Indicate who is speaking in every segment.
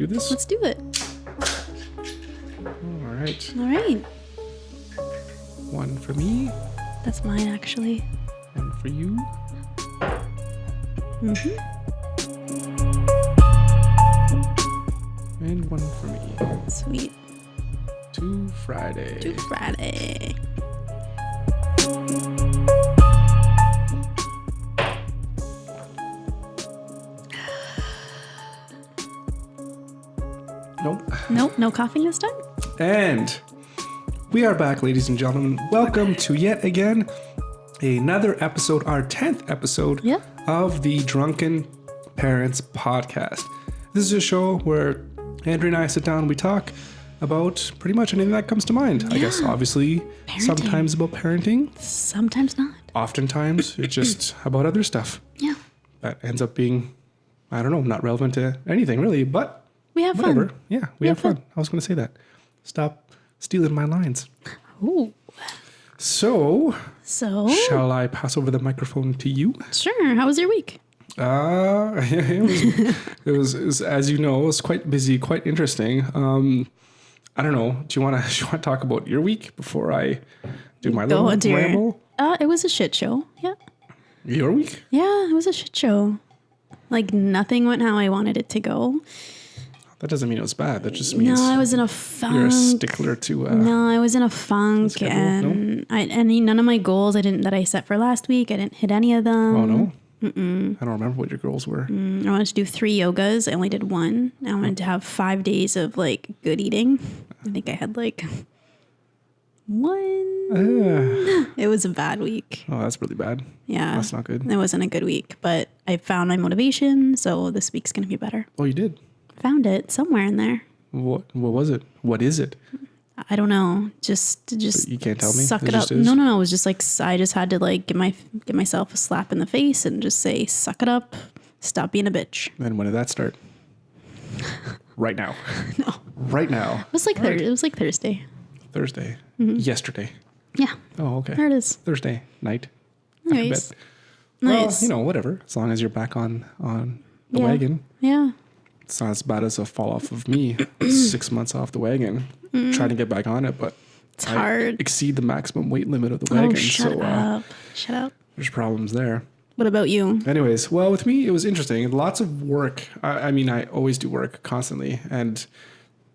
Speaker 1: to do this?
Speaker 2: Let's do it.
Speaker 1: All right.
Speaker 2: All right.
Speaker 1: One for me.
Speaker 2: That's mine, actually.
Speaker 1: One for you.
Speaker 2: Mm-hmm.
Speaker 1: And one for me.
Speaker 2: Sweet.
Speaker 1: To Friday.
Speaker 2: To Friday. Nope, no coughing this time.
Speaker 1: And we are back, ladies and gentlemen. Welcome to yet again another episode, our 10th episode of the Drunken Parents Podcast. This is a show where Andrew and I sit down and we talk about pretty much anything that comes to mind. I guess, obviously,
Speaker 2: parenting.
Speaker 1: Sometimes about parenting.
Speaker 2: Sometimes not.
Speaker 1: Oftentimes, it's just about other stuff.
Speaker 2: Yeah.
Speaker 1: That ends up being, I don't know, not relevant to anything really, but
Speaker 2: we have
Speaker 1: whatever.
Speaker 2: fun.
Speaker 1: Yeah, we have fun. I was going to say that. Stop stealing my lines.
Speaker 2: Ooh.
Speaker 1: So,
Speaker 2: So,
Speaker 1: shall I pass over the microphone to you?
Speaker 2: sure. How was your week?
Speaker 1: It was, as you know, it was quite busy, quite interesting. I don't know. Do you want to talk about your week before I do my little ramble?
Speaker 2: It was a shit show. Yeah.
Speaker 1: Your week?
Speaker 2: Yeah, it was a shit show. Like, nothing went how I wanted it to go.
Speaker 1: That doesn't mean it was bad. That just means
Speaker 2: I was in a funk.
Speaker 1: you're a stickler to.
Speaker 2: No, I was in a funk, and none of my goals that I set for last week, I didn't hit any of them.
Speaker 1: Oh no. Mm-mm. I don't remember what your goals were.
Speaker 2: I wanted to do 3 yogas. I only did 1. I wanted to have 5 days of like good eating. I think I had like 1. It was a bad week.
Speaker 1: Oh, that's really bad.
Speaker 2: Yeah.
Speaker 1: That's not good.
Speaker 2: It wasn't a good week, but I found my motivation, so this week's going to be better.
Speaker 1: Oh, you did?
Speaker 2: Found it somewhere in there.
Speaker 1: What was it? What is it?
Speaker 2: I don't know. Just
Speaker 1: You can't tell me?
Speaker 2: Suck
Speaker 1: It
Speaker 2: it up.
Speaker 1: just is?
Speaker 2: No. It was just like I just had to like give myself a slap in the face and just say, "Suck it up. Stop being a bitch."
Speaker 1: And when did that start? Right now.
Speaker 2: No.
Speaker 1: Right now.
Speaker 2: It was like it was like Thursday.
Speaker 1: Thursday.
Speaker 2: Mm-hmm.
Speaker 1: Yesterday.
Speaker 2: Yeah.
Speaker 1: Oh, okay.
Speaker 2: There it is.
Speaker 1: Thursday night. After
Speaker 2: Nice.
Speaker 1: bed.
Speaker 2: Nice.
Speaker 1: Well, whatever. As long as you're back on the wagon.
Speaker 2: Yeah.
Speaker 1: It's not as bad as a fall off of me. 6 months off the wagon. Trying to get back on it, but
Speaker 2: It's hard.
Speaker 1: Exceed the maximum weight limit of the wagon.
Speaker 2: Oh, shut up. Shut up.
Speaker 1: There's problems there.
Speaker 2: What about you?
Speaker 1: Anyways, well, with me, it was interesting. Lots of work. I mean, I always do work constantly. And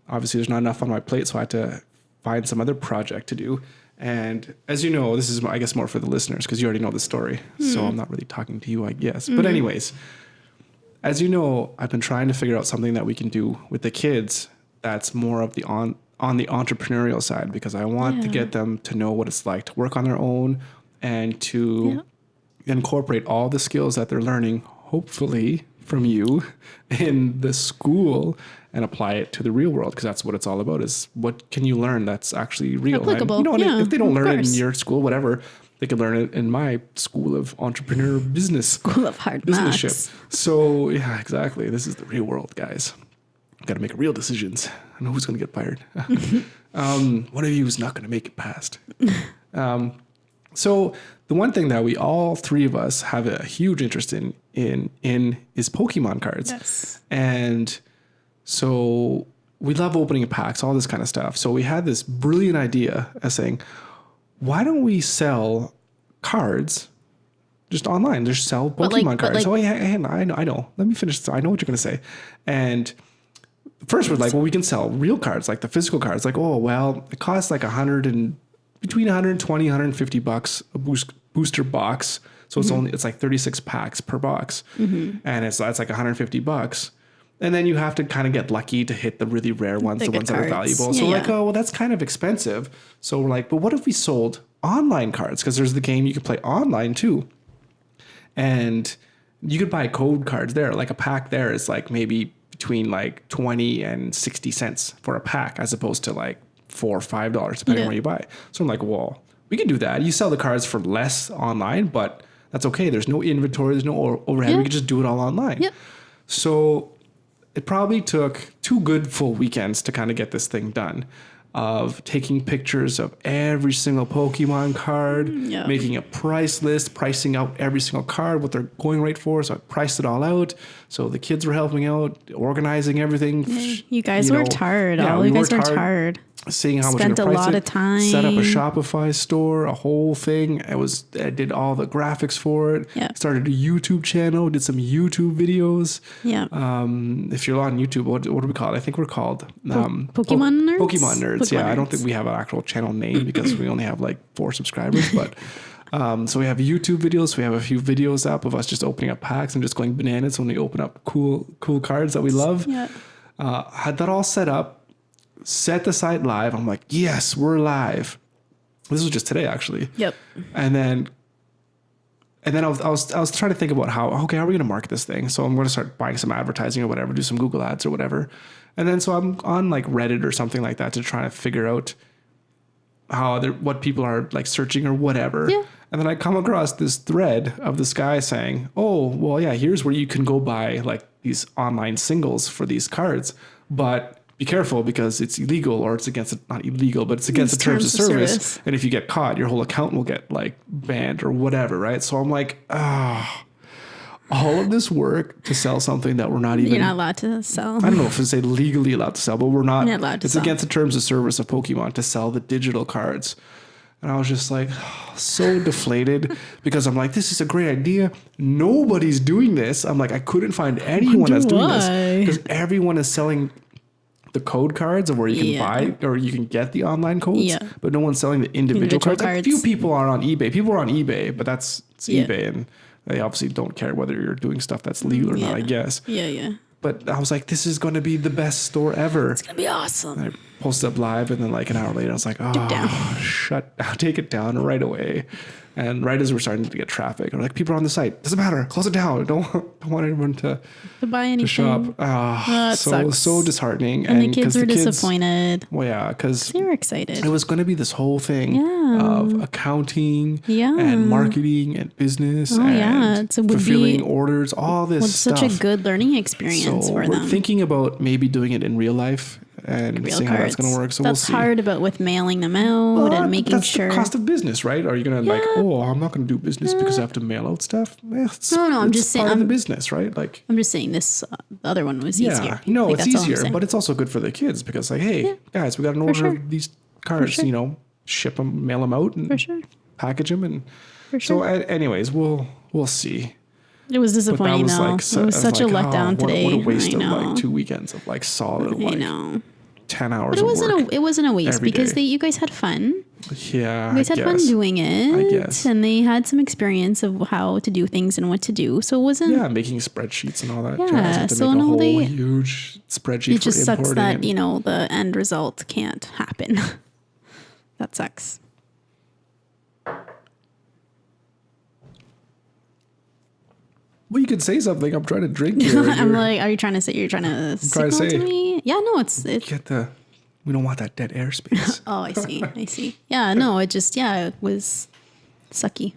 Speaker 1: obviously, there's not enough on my plate. So I had to find some other project to do. And as you know, this is, I guess, more for the listeners because you already know the story. So I'm not really talking to you, I guess. But anyways, as you know, I've been trying to figure out something that we can do with the kids that's more of the on the entrepreneurial side because I want to get them to know what it's like to work on their own and to incorporate all the skills that they're learning, hopefully from you in the school and apply it to the real world because that's what it's all about is what can you learn that's actually real.
Speaker 2: Applicable.
Speaker 1: And, if they don't learn it in
Speaker 2: course.
Speaker 1: your school, whatever, they can learn it in my school of entrepreneur business.
Speaker 2: School of hard knocks.
Speaker 1: So yeah, exactly. This is the real world, guys. Got to make real decisions. I know who's going to get fired. One of you is not going to make it past. So the one thing that all 3 of us have a huge interest in is Pokemon cards.
Speaker 2: Yes.
Speaker 1: And so we love opening packs, all this kind of stuff. So we had this brilliant idea of saying, why don't we sell cards just online? Just sell Pokemon cards. Oh yeah, I know. Let me finish. So I know what you're going to say. And first we're like, well, we can sell real cards, like the physical cards. Like, oh, well, it costs like between $120, $150 a booster box. So it's like 36 packs per box. And that's like $150. And then you have to kind of get lucky to hit the really rare ones, the ones that are valuable. So we're like, oh, well, that's kind of expensive. So we're like, but what if we sold online cards? Because there's the game you can play online too. And you could buy code cards there. Like a pack there is like maybe between like 20 and 60 cents for a pack as opposed to like $4 or $5 depending on where you buy. So I'm like, well, we can do that. You sell the cards for less online, but that's okay. There's no inventory. There's no overhead. We can just do it all online.
Speaker 2: Yep.
Speaker 1: So it probably took 2 good full weekends to kind of get this thing done. Of taking pictures of every single Pokemon card, making a price list, pricing out every single card, what they're going right for. So I priced it all out. So the kids were helping out, organizing everything.
Speaker 2: You guys worked hard. All you guys worked hard.
Speaker 1: Seeing how much
Speaker 2: Spent a lot of time.
Speaker 1: Set up a Shopify store, a whole thing. I did all the graphics for it.
Speaker 2: Yeah.
Speaker 1: Started a YouTube channel, did some YouTube videos.
Speaker 2: Yeah.
Speaker 1: If you're on YouTube, what do we call it? I think we're called
Speaker 2: Pokemon Nerds.
Speaker 1: Pokemon Nerds.
Speaker 2: Pokemon
Speaker 1: I don't
Speaker 2: Nerds.
Speaker 1: think we have an actual channel name because we only have like 4 subscribers, but so we have YouTube videos. We have a few videos up of us just opening up packs and just going bananas when we open up cool cards that we love.
Speaker 2: Yeah.
Speaker 1: Had that all set up, set the site live. I'm like, yes, we're live. This was just today, actually.
Speaker 2: Yep.
Speaker 1: And then I was trying to think about how are we going to market this thing? So I'm going to start buying some advertising or whatever, do some Google ads or whatever. And then so I'm on like Reddit or something like that to try to figure out what people are like searching or whatever.
Speaker 2: Yeah.
Speaker 1: And then I come across this thread of this guy saying, oh, well, yeah, here's where you can go buy like these online singles for these cards, but be careful because it's illegal, or it's against not illegal, but it's against the terms of service. And if you get caught, your whole account will get like banned or whatever, right? So I'm like, all of this work to sell something that we're not even.
Speaker 2: You're not allowed to sell.
Speaker 1: I don't know if it's legally allowed to sell, but we're not.
Speaker 2: You're not allowed to
Speaker 1: it's
Speaker 2: sell.
Speaker 1: against the terms of service of Pokemon to sell the digital cards. And I was just like, so deflated because I'm like, this is a great idea. Nobody's doing this. I'm like, I couldn't find anyone that's doing this because everyone is selling the code cards of where you can buy or you can get the online codes, but no one's selling the individual cards. Like, a few people are on eBay. People are on eBay, but it's eBay, and they obviously don't care whether you're doing stuff that's legal or not, I guess.
Speaker 2: Yeah.
Speaker 1: But I was like, this is going to be the best store ever.
Speaker 2: It's going to be awesome.
Speaker 1: And I posted up live, and then like an hour later, I was like, take it down right away. And right as we're starting to get traffic, I'm like, people are on the site. Doesn't matter. Close it down. Don't want anyone to
Speaker 2: buy anything.
Speaker 1: To shop. So disheartening.
Speaker 2: And the kids were disappointed.
Speaker 1: Well, yeah, because
Speaker 2: they were excited.
Speaker 1: It was going to be this whole thing of accounting and marketing and business and fulfilling orders, all this stuff.
Speaker 2: Such a good learning experience for them.
Speaker 1: We're thinking about maybe doing it in real life and seeing how that's going to work. So
Speaker 2: that's
Speaker 1: we'll see.
Speaker 2: hard about with mailing them out and making sure.
Speaker 1: That's the cost of business, right? Are you going to like, oh, I'm not going to do business because I have to mail out stuff?
Speaker 2: No, I'm just saying.
Speaker 1: Part of the business, right? Like,
Speaker 2: I'm just saying this. The other one was easier.
Speaker 1: No,
Speaker 2: like,
Speaker 1: it's easier, but it's also good for the kids because, like, hey, guys, we got an order of these cards. You know, ship them, mail them out, and package them, and so. Anyways, we'll see.
Speaker 2: It was disappointing though. It was such a letdown today.
Speaker 1: What a waste of like 2 weekends of like solid like 10 hours.
Speaker 2: But it wasn't a waste because you guys had fun.
Speaker 1: Yeah,
Speaker 2: you guys had fun doing it.
Speaker 1: I guess.
Speaker 2: And they had some experience of how to do things and what to do. So it wasn't
Speaker 1: making spreadsheets and all that.
Speaker 2: Yeah,
Speaker 1: so make a whole huge spreadsheet.
Speaker 2: It just sucks that the end result can't happen. That sucks.
Speaker 1: Well, you could say something. I'm trying to drink here.
Speaker 2: I'm like, are you trying to say you're trying to signal to me? Yeah, no, it's
Speaker 1: we don't want that dead airspace.
Speaker 2: Oh, I see. Yeah, no, it was sucky.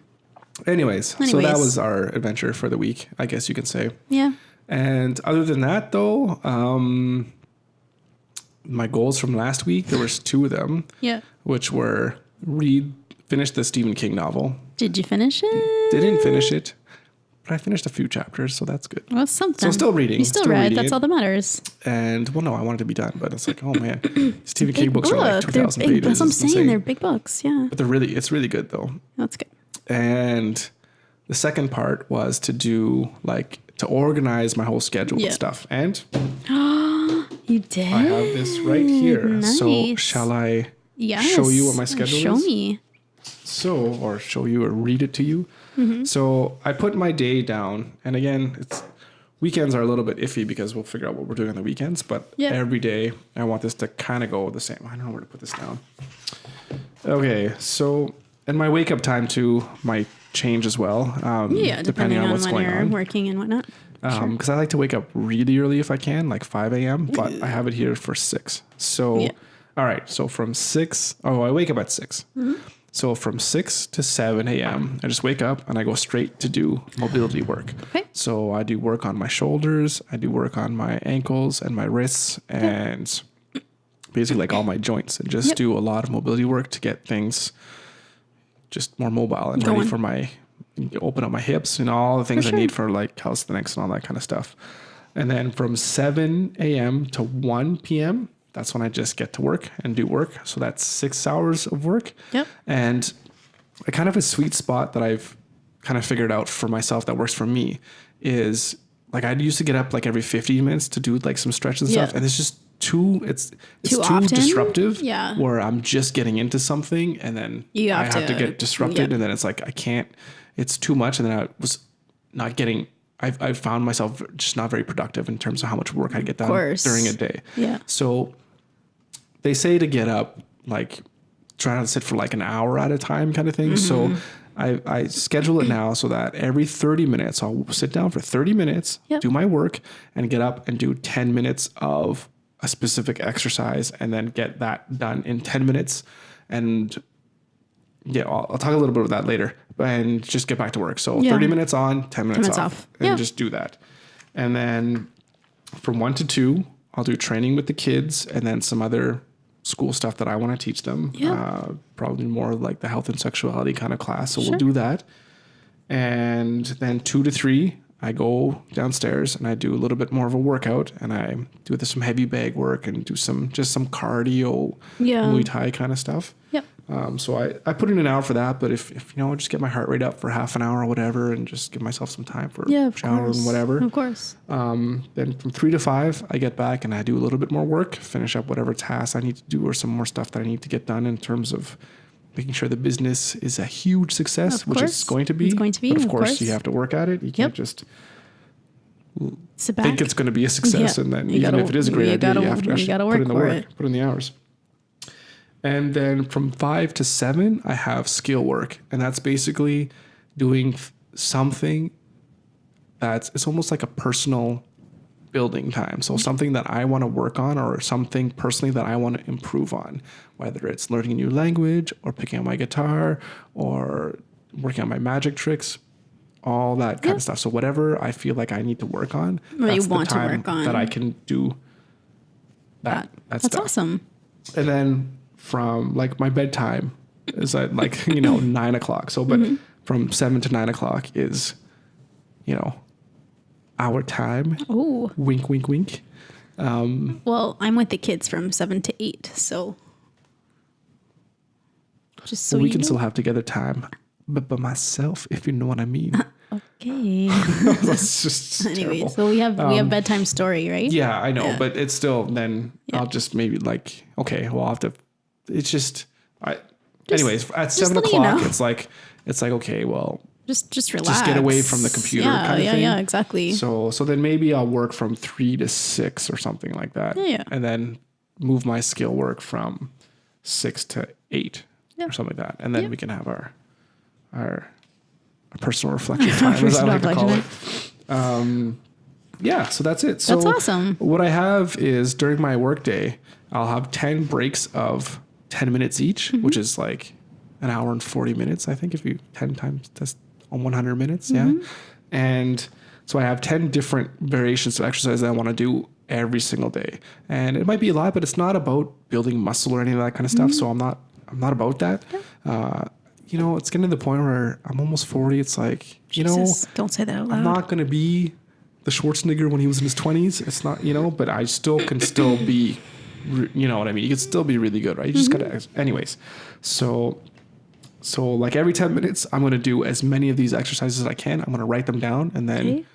Speaker 1: Anyways, so that was our adventure for the week, I guess you can say.
Speaker 2: Yeah.
Speaker 1: And other than that, though, my goals from last week, there was 2 of them.
Speaker 2: Yeah.
Speaker 1: Which were finish the Stephen King novel.
Speaker 2: Did you finish it?
Speaker 1: Didn't finish it. But I finished a few chapters, so that's good.
Speaker 2: Well, something.
Speaker 1: So I'm still reading.
Speaker 2: You still read. That's all that matters.
Speaker 1: And, no, I wanted to be done. But it's like, oh, man. Stephen King books are like 2,000 pages.
Speaker 2: That's what I'm saying. They're big books, yeah.
Speaker 1: But it's really good, though.
Speaker 2: That's good.
Speaker 1: And the second part was to do, to organize my whole schedule and stuff. And
Speaker 2: you did?
Speaker 1: I have this right here.
Speaker 2: Nice.
Speaker 1: So shall I show you what my schedule is?
Speaker 2: Show me.
Speaker 1: Or show you or read it to you. Mm-hmm. So I put my day down, and again, weekends are a little bit iffy because we'll figure out what we're doing on the weekends, but every day I want this to kind of go the same. I don't know where to put this down. Okay, so, and my wake up time too might change as well. Depending on what's
Speaker 2: when
Speaker 1: going
Speaker 2: you're
Speaker 1: on.
Speaker 2: Working and whatnot.
Speaker 1: Because I like to wake up really early if I can, like 5 a.m., but I have it here for 6. So, all right, so from 6, I wake up at 6. Mm-hmm. So from 6 to 7 a.m., I just wake up and I go straight to do mobility work.
Speaker 2: Okay.
Speaker 1: So I do work on my shoulders, I do work on my ankles and my wrists and basically like all my joints, and just do a lot of mobility work to get things just more mobile and ready for my, open up my hips and all the things I need for like calisthenics and all that kind of stuff. And then from 7 a.m. to 1 p.m., that's when I just get to work and do work. So that's 6 hours of work.
Speaker 2: Yep.
Speaker 1: And a kind of a sweet spot that I've kind of figured out for myself that works for me is like I used to get up like every 15 minutes to do like some stretches and stuff. And it's just it's too
Speaker 2: often?
Speaker 1: disruptive.
Speaker 2: Yeah.
Speaker 1: Where I'm just getting into something and then I have to get disrupted. And then it's like, I can't, it's too much. And then I was not getting, I found myself just not very productive in terms of how much work I get done during a day.
Speaker 2: Yeah.
Speaker 1: So they say to get up, like try to sit for like an hour at a time kind of thing. So I schedule it now so that every 30 minutes, I'll sit down for 30 minutes, do my work and get up and do 10 minutes of a specific exercise and then get that done in 10 minutes. And yeah, I'll talk a little bit about that later and just get back to work. So 30 minutes on, 10 minutes off. And just do that. And then from 1 to 2, I'll do training with the kids and then some other school stuff that I want to teach them. Probably more like the health and sexuality kind of class. So we'll do that. And then 2 to 3, I go downstairs and I do a little bit more of a workout and I do some heavy bag work and do some cardio, Muay Thai kind of stuff.
Speaker 2: Yep.
Speaker 1: So I put in an hour for that, but if you know, just get my heart rate up for half an hour or whatever and just give myself some time for shower and whatever.
Speaker 2: Of course.
Speaker 1: Then from 3 to 5, I get back and I do a little bit more work, finish up whatever tasks I need to do or some more stuff that I need to get done in terms of making sure the business is a huge success, which it's going to be.
Speaker 2: It's going to be,
Speaker 1: but of course, you have to work at it. You can't just
Speaker 2: sit back.
Speaker 1: think it's going to be a success. And then even if it is a great idea, you have to actually put in the work, put in the hours. And then from 5 to 7, I have skill work. And that's basically doing something it's almost like a personal building time. So something that I want to work on or something personally that I want to improve on, whether it's learning a new language or picking up my guitar or working on my magic tricks, all that kind of stuff. So whatever I feel like I need to work on, that's the time that I can do that
Speaker 2: That's
Speaker 1: stuff.
Speaker 2: awesome.
Speaker 1: And then from like my bedtime is at like, 9 o'clock. So, but from 7 to 9 o'clock is, our time.
Speaker 2: Oh,
Speaker 1: Wink, wink, wink.
Speaker 2: well, I'm with the kids from 7 to 8. So just so
Speaker 1: we can still have together time, but by myself, if you know what I mean.
Speaker 2: Okay.
Speaker 1: That's just
Speaker 2: Anyway,
Speaker 1: terrible.
Speaker 2: so we have bedtime story, right?
Speaker 1: Yeah, I know, but it's still then I'll just maybe like, okay, well, I'll have to, it's just, anyways, at 7 o'clock, it's like, okay, well,
Speaker 2: just relax.
Speaker 1: Just get away from the computer kind of thing.
Speaker 2: Yeah, exactly.
Speaker 1: So then maybe I'll work from 3 to 6 or something like that.
Speaker 2: Yeah.
Speaker 1: And then move my skill work from 6 to 8 or something like that. And then we can have our personal reflection time, as I like to call it. Yeah, so that's it. So
Speaker 2: that's awesome.
Speaker 1: What I have is during my work day, I'll have 10 breaks of 10 minutes each, which is like an hour and 40 minutes, I think, if you 10 times that's on 100 minutes. Yeah. And so I have 10 different variations of exercise that I want to do every single day. And it might be a lot, but it's not about building muscle or any of that kind of stuff. So I'm not about that. It's getting to the point where I'm almost 40. It's like,
Speaker 2: Jesus, don't say that out loud.
Speaker 1: I'm not going to be the Schwarzenegger when he was in his 20s. It's not, but I can still be, you know what I mean? You can still be really good, right? You just got to, anyways. So like every 10 minutes, I'm going to do as many of these exercises as I can. I'm going to write them down and then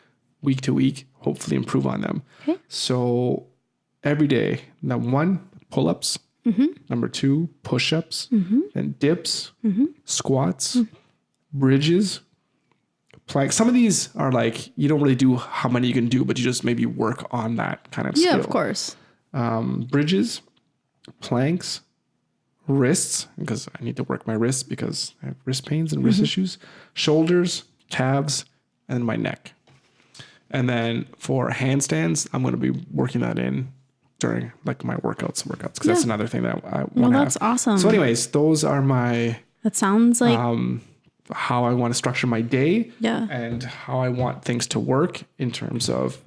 Speaker 1: week to week, hopefully improve on them. Okay. So every day, number 1, pull-ups. Number 2, push-ups. Then dips, squats, bridges, planks. Some of these are like, you don't really do how many you can do, but you just maybe work on that kind of skill.
Speaker 2: Yeah, of course.
Speaker 1: Bridges, planks, wrists, because I need to work my wrists because I have wrist pains and wrist issues, shoulders, calves, and my neck. And then for handstands, I'm going to be working that in during like my workouts because that's another thing that I want to have.
Speaker 2: That's awesome.
Speaker 1: So anyways, those are my
Speaker 2: That sounds like
Speaker 1: how I want to structure my day,
Speaker 2: Yeah.
Speaker 1: and how I want things to work in terms of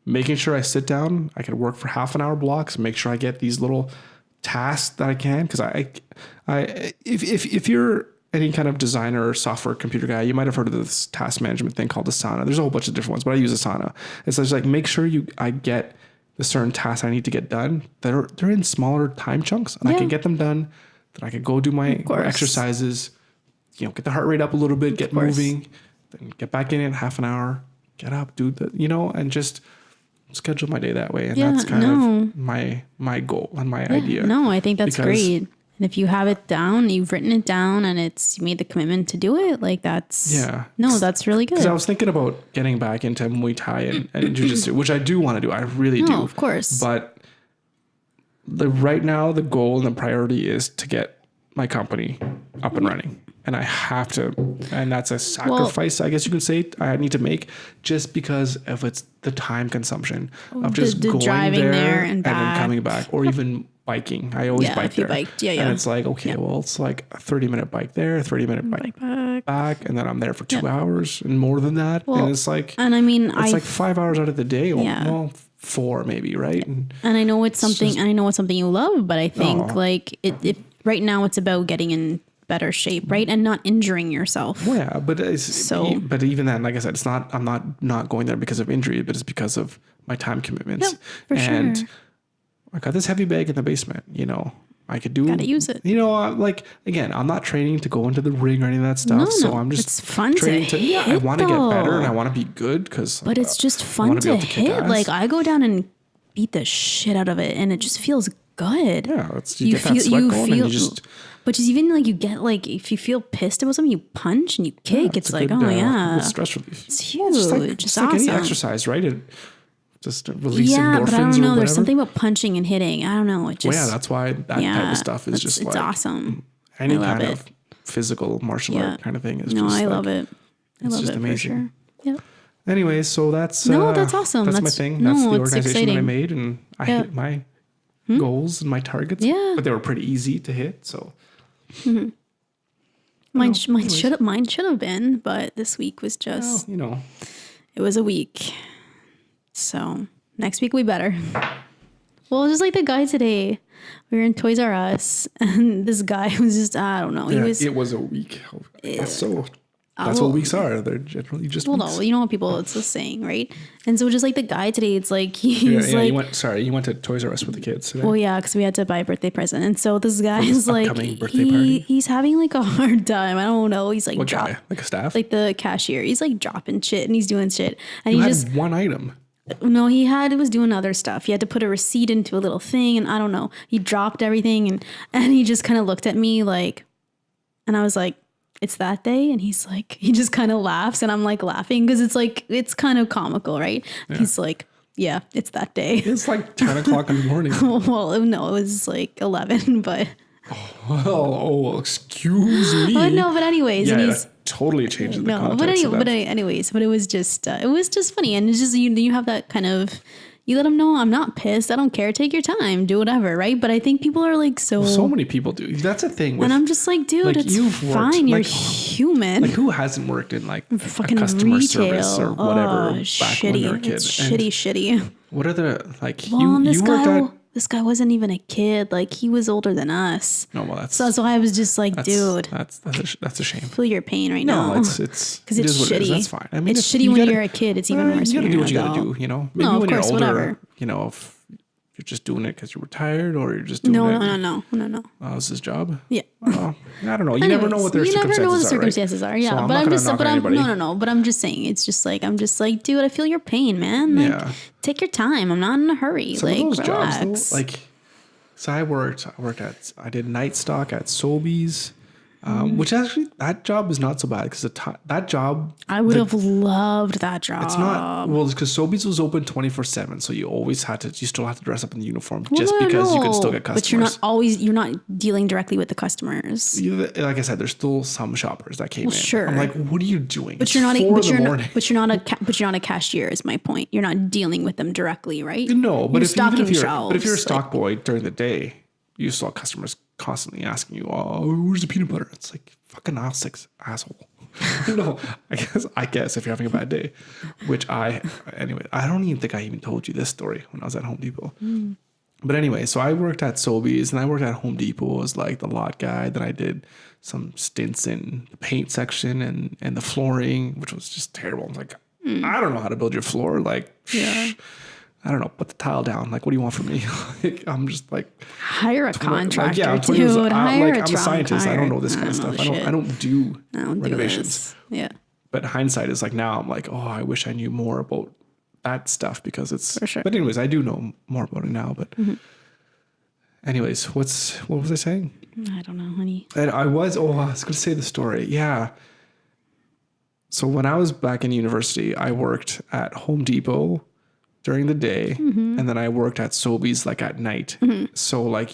Speaker 1: making sure I sit down. I can work for half an hour blocks, make sure I get these little tasks that I can. Cause if you're any kind of designer or software computer guy, you might have heard of this task management thing called Asana. There's a whole bunch of different ones, but I use Asana. It's just like, make sure I get the certain tasks I need to get done. They're in smaller time chunks, and I can get them done. Then I can go do my exercises, get the heart rate up a little bit, get moving, then get back in half an hour, get up, do the, and just schedule my day that way. And that's kind of my goal and my idea.
Speaker 2: No, I think that's great. And if you have it down, you've written it down, and you made the commitment to do it, like that's that's really good.
Speaker 1: Because I was thinking about getting back into Muay Thai and Jiu-Jitsu, which I do want to do. I really do.
Speaker 2: Of course.
Speaker 1: But right now, the goal and the priority is to get my company up and running. And I have to, and that's a sacrifice, I guess you can say, I need to make, just because of the time consumption of just going
Speaker 2: driving there
Speaker 1: and then coming back, or even biking. I always bike there. And it's like, okay, well, it's like a 30-minute bike there, a 30-minute bike back, and then I'm there for 2 hours and more than that. And it's like,
Speaker 2: and I mean,
Speaker 1: it's like 5 hours out of the day. Well, 4 maybe, right? And
Speaker 2: I know it's something, you love, but I think like it right now it's about getting in better shape, right? And not injuring yourself.
Speaker 1: Well, yeah, but but even then, like I said, it's not, I'm not going there because of injury, but it's because of my time commitments.
Speaker 2: Yeah, for sure.
Speaker 1: I got this heavy bag in the basement, I could do,
Speaker 2: gotta use it.
Speaker 1: Like, again, I'm not training to go into the ring or any of that stuff. So I'm just
Speaker 2: it's fun
Speaker 1: training
Speaker 2: to hit,
Speaker 1: I want to get better and I want to be good
Speaker 2: but it's just fun to hit. Like I go down and beat the shit out of it, and it just feels good.
Speaker 1: Yeah, you get that sweat going, and you just.
Speaker 2: But just even like you get like, if you feel pissed about something, you punch and you kick. It's like,
Speaker 1: good stress relief.
Speaker 2: It's huge.
Speaker 1: It's like any exercise, right? It just release endorphins.
Speaker 2: But I don't know.
Speaker 1: Or
Speaker 2: There's something about punching and hitting. I don't know. It just.
Speaker 1: That's why that type of stuff is just
Speaker 2: it's awesome.
Speaker 1: Any kind of physical martial art kind of thing is just.
Speaker 2: I love it.
Speaker 1: I love it
Speaker 2: amazing. For sure. Yeah.
Speaker 1: Anyway, so that's
Speaker 2: that's awesome.
Speaker 1: That's my thing. That's the organization that I made, and I hit my goals and my targets.
Speaker 2: Yeah.
Speaker 1: But they were pretty easy to hit, so.
Speaker 2: Mm-hmm. Mine should have been, but this week was just it was a week. So next week we better. Well, just like the guy today, we were in Toys R Us, and this guy was just, I don't know.
Speaker 1: It was a week. That's what weeks are. They're generally just weeks.
Speaker 2: No, you know what people, it's a saying, right? And so just like the guy today, it's like, he's like...
Speaker 1: You went to Toys R Us with the kids today?
Speaker 2: Well, yeah, because we had to buy a birthday present. And so this guy is like,
Speaker 1: upcoming birthday party?
Speaker 2: He's having like a hard time. I don't know. He's like...
Speaker 1: What guy? Like a staff?
Speaker 2: Like the cashier. He's like dropping shit and he's doing shit. And
Speaker 1: you had one item.
Speaker 2: No, was doing other stuff. He had to put a receipt into a little thing, and I don't know. He dropped everything, and he just kind of looked at me like, and I was like, it's that day? And he's like, he just kind of laughs, and I'm like laughing because it's like, it's kind of comical, right? Yeah. He's like, yeah, it's that day.
Speaker 1: It's like 10 o'clock in the morning.
Speaker 2: Well, no, it was like 11, but.
Speaker 1: Excuse me.
Speaker 2: But no, but anyways.
Speaker 1: Yeah,
Speaker 2: and he's,
Speaker 1: totally changes the context.
Speaker 2: But it was just funny. And it's just, you have that kind of, you let them know, I'm not pissed. I don't care. Take your time. Do whatever. Right. But I think people are like, so
Speaker 1: many people do. That's a thing.
Speaker 2: And I'm just like, dude, it's fine. You're human.
Speaker 1: Like, who hasn't worked in like
Speaker 2: fucking
Speaker 1: a customer
Speaker 2: retail
Speaker 1: service or whatever back
Speaker 2: shitty.
Speaker 1: when you're a kid?
Speaker 2: It's shitty.
Speaker 1: What are the, like,
Speaker 2: well,
Speaker 1: you worked at...
Speaker 2: This guy wasn't even a kid. Like, he was older than us.
Speaker 1: No, well, that's...
Speaker 2: So that's why I was just like, dude.
Speaker 1: That's a shame.
Speaker 2: Feel your pain right now.
Speaker 1: No, it's...
Speaker 2: Because it's shitty.
Speaker 1: That's fine. I mean,
Speaker 2: it's shitty when you're a kid. It's even worse when you're an adult. You gotta do what you gotta do,
Speaker 1: Maybe when
Speaker 2: course,
Speaker 1: you're older,
Speaker 2: whatever.
Speaker 1: If you're just doing it because you were tired, or you're just doing it...
Speaker 2: No.
Speaker 1: Oh, is his job?
Speaker 2: Yeah.
Speaker 1: I don't know. You never know what their circumstances are.
Speaker 2: Yeah,
Speaker 1: so
Speaker 2: but But I'm just saying, it's just like, I'm just like, dude, I feel your pain, man. Like, take your time. I'm not in a hurry.
Speaker 1: Some
Speaker 2: like,
Speaker 1: of those
Speaker 2: relax.
Speaker 1: Jobs, though, like... So I did night stock at Sobeys, which actually, that job is not so bad because that job.
Speaker 2: I would have loved that job.
Speaker 1: It's not, well, because Sobeys was open 24/7. So you still have to dress up in the uniform because you can still get customers.
Speaker 2: But you're not dealing directly with the customers.
Speaker 1: Like I said, there's still some shoppers that came in.
Speaker 2: Sure.
Speaker 1: I'm like, what are you doing?
Speaker 2: But you're not a cashier is my point. You're not dealing with them directly, right?
Speaker 1: No, but if you're a stock
Speaker 2: shelves,
Speaker 1: boy during the day, you saw customers constantly asking you, oh, where's the peanut butter? It's like, fucking aisle 6, asshole. No, I guess if you're having a bad day, anyway, I don't even think I even told you this story when I was at Home Depot. But anyway, so I worked at Sobeys and I worked at Home Depot as like the lot guy. Then I did some stints in the paint section and the flooring, which was just terrible. I'm like, I don't know how to build your floor. Like, I don't know, put the tile down. Like, what do you want from me? Like, I'm just like,
Speaker 2: hire a contractor,
Speaker 1: I'm
Speaker 2: dude.
Speaker 1: I'm a scientist. I don't know this kind of stuff. I don't do renovations.
Speaker 2: Yeah.
Speaker 1: But hindsight is like now I'm like, oh, I wish I knew more about that stuff because it's.
Speaker 2: For sure.
Speaker 1: But anyways, I do know more about it now. But anyways, what was I saying?
Speaker 2: I don't know, honey.
Speaker 1: And I was going to say the story. Yeah. So when I was back in university, I worked at Home Depot during the day, and then I worked at Sobeys like at night. So like,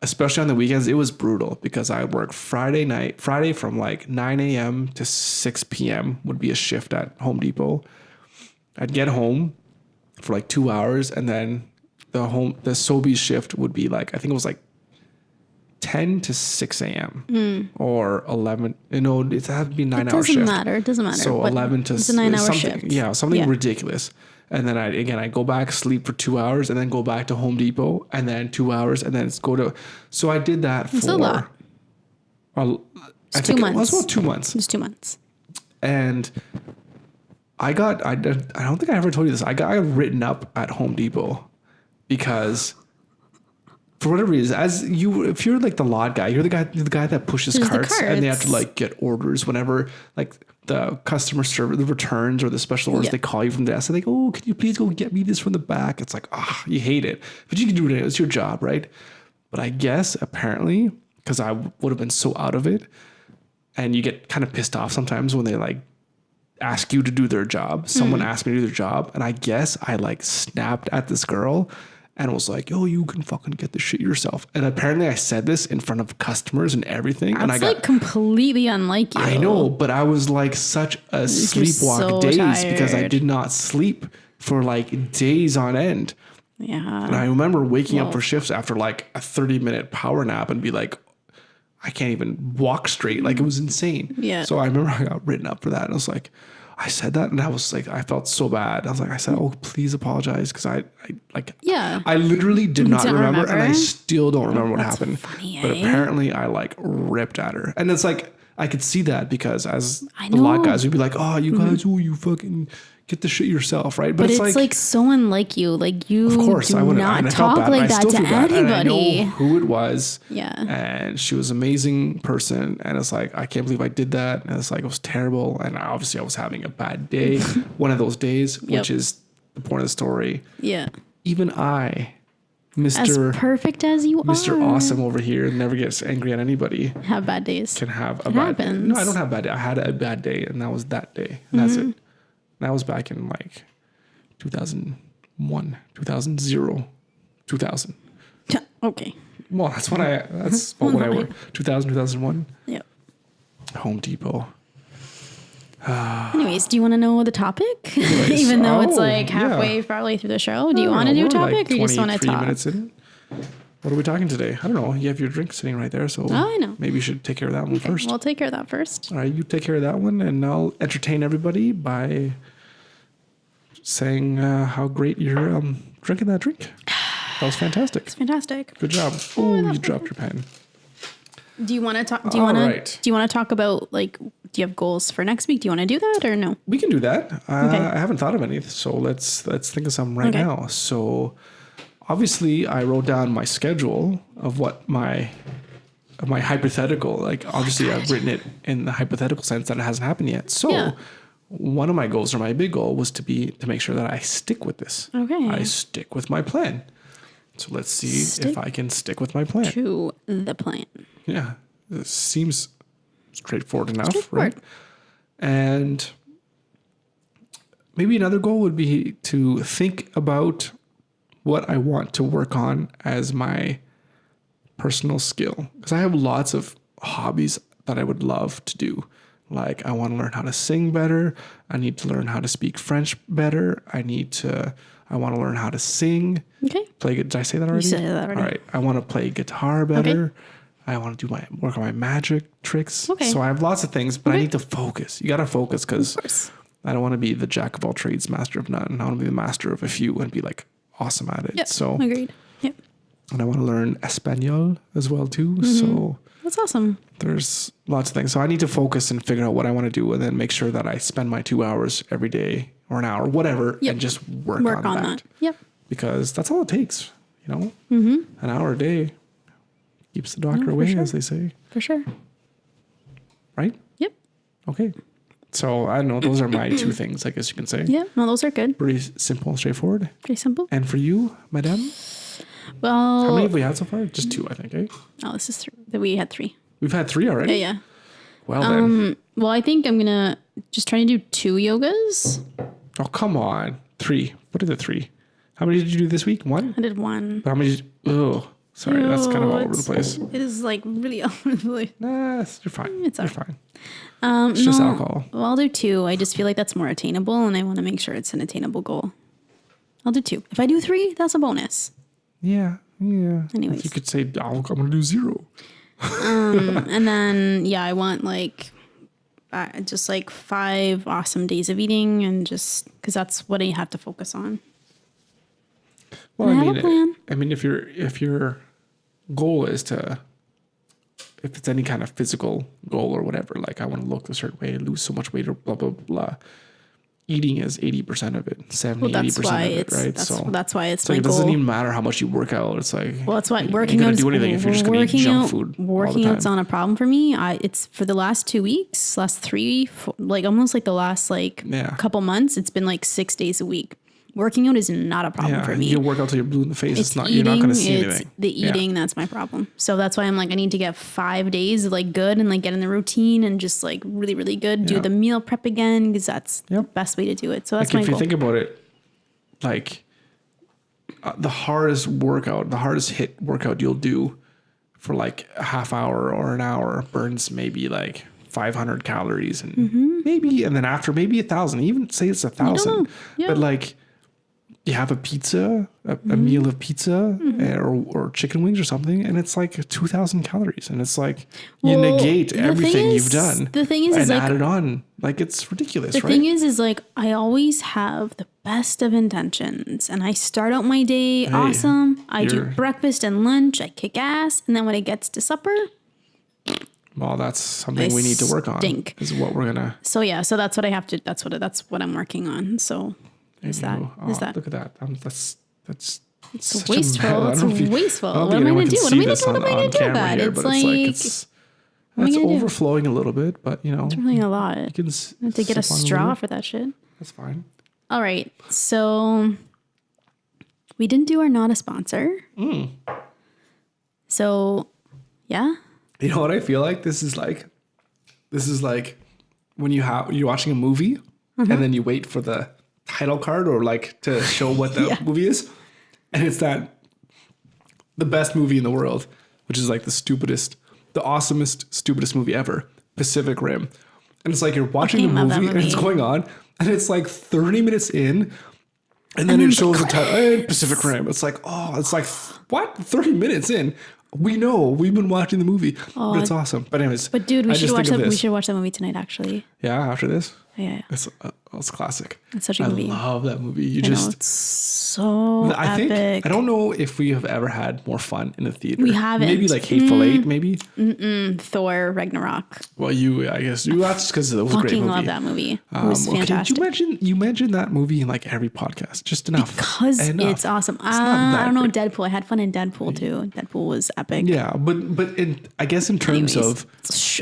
Speaker 1: especially on the weekends, it was brutal because I worked Friday from like 9 a.m. to 6 p.m. would be a shift at Home Depot. I'd get home for like 2 hours, and then the Sobeys shift would be like, I think it was like 10 to 6 a.m. or 11. You know, it had to be 9-hour shift.
Speaker 2: It doesn't matter.
Speaker 1: So 11 to
Speaker 2: it's a 9-hour shift.
Speaker 1: Yeah, something ridiculous. And then I go back, sleep for 2 hours, and then go back to Home Depot, and then 2 hours, and then go to. So I did that for.
Speaker 2: It's a lot.
Speaker 1: I think it was about 2 months.
Speaker 2: It was 2 months.
Speaker 1: And I don't think I ever told you this. I got written up at Home Depot because for whatever reason, if you're like the lot guy, you're the guy that pushes carts, and they have to like get orders whenever like the customer service, the returns or the special orders, they call you from the desk. They're like, oh, can you please go get me this from the back? It's like, you hate it, but you can do it anyway. It's your job, right? But I guess apparently, because I would have been so out of it, and you get kind of pissed off sometimes when they like ask you to do their job. Someone asked me to do their job, and I guess I like snapped at this girl and was like, "Yo, you can fucking get this shit yourself." And apparently, I said this in front of customers and everything.
Speaker 2: That's
Speaker 1: and I got
Speaker 2: like completely unlike you.
Speaker 1: I know, but I was like such a sleepwalk days
Speaker 2: tired.
Speaker 1: because I did not sleep for like days on end.
Speaker 2: Yeah.
Speaker 1: And I remember waking up for shifts after like a 30-minute power nap and be like, I can't even walk straight. Like it was insane.
Speaker 2: Yeah.
Speaker 1: So I remember I got written up for that. And I was like, I said that and I was like, I felt so bad. I was like, oh, please apologize. Cause I literally did not remember and I still don't remember what happened.
Speaker 2: Funny,
Speaker 1: but apparently I like ripped at her. And it's like, I could see that because as the lot guys would be like, oh, you guys, you fucking get the shit yourself, right?
Speaker 2: But it's like so unlike you. Like you
Speaker 1: of course,
Speaker 2: do
Speaker 1: I wouldn't
Speaker 2: not talk like that to anybody.
Speaker 1: And I know who it was.
Speaker 2: Yeah.
Speaker 1: And she was an amazing person. And it's like, I can't believe I did that. And it's like, it was terrible. And obviously I was having a bad day. One of those days, which is the point of the story.
Speaker 2: Yeah.
Speaker 1: Even I, Mr.
Speaker 2: As perfect as you
Speaker 1: Mr.
Speaker 2: are.
Speaker 1: Awesome over here, never gets angry at anybody.
Speaker 2: Have bad days.
Speaker 1: Can have a bad day. No, I don't have bad day. I had a bad day and that was that day. And that's it. That was back in like 2001, 2000.
Speaker 2: Okay.
Speaker 1: Well, that's what I worked. 2000, 2001.
Speaker 2: Yep.
Speaker 1: Home Depot.
Speaker 2: Anyways, do you want to know the topic?
Speaker 1: Anyways,
Speaker 2: Even though it's like halfway probably through the show. Do you want to do a topic
Speaker 1: like
Speaker 2: or you just want to
Speaker 1: 23
Speaker 2: talk?
Speaker 1: minutes in. What are we talking today? I don't know. You have your drink sitting right there, so
Speaker 2: I know.
Speaker 1: Maybe you should take care of that one first.
Speaker 2: We'll take care of that first.
Speaker 1: All right, you take care of that one, and I'll entertain everybody by saying how great you're drinking that drink. That was fantastic.
Speaker 2: It's fantastic.
Speaker 1: Good job. Oh, you dropped your pen.
Speaker 2: Do you want to talk? Do you want to talk about like? Do you have goals for next week? Do you want to do that or no?
Speaker 1: We can do that. I haven't thought of any, so let's think of some right now. So, obviously, I wrote down my schedule of what my hypothetical. Like, obviously, I've written it in the hypothetical sense that it hasn't happened yet. So, one of my goals, or my big goal, was to make sure that I stick with this.
Speaker 2: Okay.
Speaker 1: I stick with my plan. So let's see if I can stick with my plan.
Speaker 2: To the plan.
Speaker 1: Yeah, this seems straightforward enough, right? And maybe another goal would be to think about what I want to work on as my personal skill. Because I have lots of hobbies that I would love to do. Like I want to learn how to sing better. I need to learn how to speak French better. I want to learn how to sing.
Speaker 2: Okay.
Speaker 1: play. Did I say that already?
Speaker 2: You said that already.
Speaker 1: All right. I want to play guitar better. I want to work on my magic tricks.
Speaker 2: Okay.
Speaker 1: So I have lots of things, but I need to focus. You got to focus because
Speaker 2: Of course.
Speaker 1: I don't want to be the jack of all trades, master of none. I want to be the master of a few and be like awesome at it.
Speaker 2: Yep.
Speaker 1: So
Speaker 2: Agreed. Yep.
Speaker 1: and I want to learn Espanol as well too. So
Speaker 2: That's awesome.
Speaker 1: there's lots of things. So I need to focus and figure out what I want to do and then make sure that I spend my 2 hours every day or an hour, whatever, and just work on that.
Speaker 2: Yep.
Speaker 1: Because that's all it takes, you know? An hour a day keeps the doctor away, as they say.
Speaker 2: For sure.
Speaker 1: Right?
Speaker 2: Yep.
Speaker 1: Okay. So I don't know. Those are my 2 things, I guess you can say.
Speaker 2: Yeah. No, those are good.
Speaker 1: Pretty simple and straightforward.
Speaker 2: Pretty simple.
Speaker 1: And for you, madame?
Speaker 2: Well,
Speaker 1: How many have we had so far? Just 2, I think, eh?
Speaker 2: oh, this is 3. We had 3.
Speaker 1: We've had 3 already?
Speaker 2: Yeah.
Speaker 1: Well then.
Speaker 2: Well, I think I'm gonna just try to do 2 yogas.
Speaker 1: Oh, come on. 3. What are the 3? How many did you do this week? 1?
Speaker 2: I did 1.
Speaker 1: How many oh, sorry. That's kind of all over the place.
Speaker 2: It is like really all over the place.
Speaker 1: Nah, you're fine.
Speaker 2: It's
Speaker 1: you're
Speaker 2: all
Speaker 1: fine. It's just alcohol.
Speaker 2: Well, I'll do 2. I just feel like that's more attainable, and I want to make sure it's an attainable goal. I'll do 2. If I do 3, that's a bonus.
Speaker 1: Yeah.
Speaker 2: Anyways.
Speaker 1: You could say, I'm going to do 0.
Speaker 2: And then, yeah, I want like just like 5 awesome days of eating, and just because that's what I have to focus on.
Speaker 1: Well,
Speaker 2: And I have a plan.
Speaker 1: I mean, if your goal is to, if it's any kind of physical goal or whatever, like I want to look a certain way, lose so much weight or blah, blah, blah. Eating is 80% of it, 70, 80% of it, right?
Speaker 2: That's why it's
Speaker 1: so
Speaker 2: my
Speaker 1: it doesn't
Speaker 2: goal.
Speaker 1: even matter how much you work out. It's like,
Speaker 2: Well, that's why
Speaker 1: you
Speaker 2: working
Speaker 1: ain't
Speaker 2: out
Speaker 1: gonna
Speaker 2: is
Speaker 1: do anything if you're just going to eat junk food all the
Speaker 2: Working
Speaker 1: time.
Speaker 2: out's not a problem for me. It's for the last 2 weeks, last 3, 4, like almost like the last couple months. It's been like 6 days a week. Working out is not a problem for me.
Speaker 1: You work out till you're blue in the face.
Speaker 2: It's
Speaker 1: You're not going to see
Speaker 2: it's
Speaker 1: anything.
Speaker 2: the eating that's my problem. So that's why I'm like, I need to get 5 days of like good and like get in the routine and just like really, really good. Do the meal prep again, because that's the best way to do it. So that's
Speaker 1: like
Speaker 2: my
Speaker 1: if
Speaker 2: goal.
Speaker 1: you think about it, like the hardest hit workout you'll do for like a half hour or an hour burns maybe like 500 calories and maybe, and then after maybe 1,000, even say it's 1,000, but like you have a pizza, a meal of pizza or chicken wings or something, and it's like 2,000 calories, and it's like you negate everything you've done.
Speaker 2: The thing is
Speaker 1: and
Speaker 2: like,
Speaker 1: add it on. Like it's ridiculous,
Speaker 2: the
Speaker 1: right?
Speaker 2: thing is like I always have the best of intentions, and I start out my day awesome. I do breakfast and lunch. I kick ass, and then when it gets to supper,
Speaker 1: well, that's something we need to work on. Is what we're gonna.
Speaker 2: So yeah, so that's what I have to. That's what I'm working on. So. Is that?
Speaker 1: Look at that. That's
Speaker 2: it's wasteful. It's wasteful. What am I going to do? What am I going to do about it?
Speaker 1: It's like it's overflowing a little bit, but you know,
Speaker 2: it's really a lot.
Speaker 1: You can
Speaker 2: I have to get a straw for that shit.
Speaker 1: That's fine.
Speaker 2: All right, so we didn't do our not a sponsor. So, yeah.
Speaker 1: You know what I feel like? This is like when you're watching a movie and then you wait for the title card or like to show what the movie is, and it's the best movie in the world, which is like the awesomest, stupidest movie ever, Pacific Rim. And it's like you're watching the movie and it's going on, and it's like 30 minutes in, and then it shows the title, hey, Pacific Rim. It's like, oh, it's like, what? 30 minutes in? We know, we've been watching the movie, but it's awesome. But anyways,
Speaker 2: dude, we should watch that movie tonight, actually.
Speaker 1: Yeah, after this.
Speaker 2: Yeah.
Speaker 1: It's classic.
Speaker 2: It's such a good movie.
Speaker 1: I love that movie.
Speaker 2: It's so epic.
Speaker 1: I don't know if we have ever had more fun in a theater.
Speaker 2: We haven't.
Speaker 1: Maybe like Hateful Eight, maybe.
Speaker 2: Thor Ragnarok.
Speaker 1: Well, I guess you watched because it was a great movie.
Speaker 2: Fucking love that movie. It was fantastic.
Speaker 1: You mentioned that movie in like every podcast, just enough.
Speaker 2: Because it's awesome. I don't know, Deadpool. I had fun in Deadpool too. Deadpool was epic.
Speaker 1: Yeah, but I guess in terms of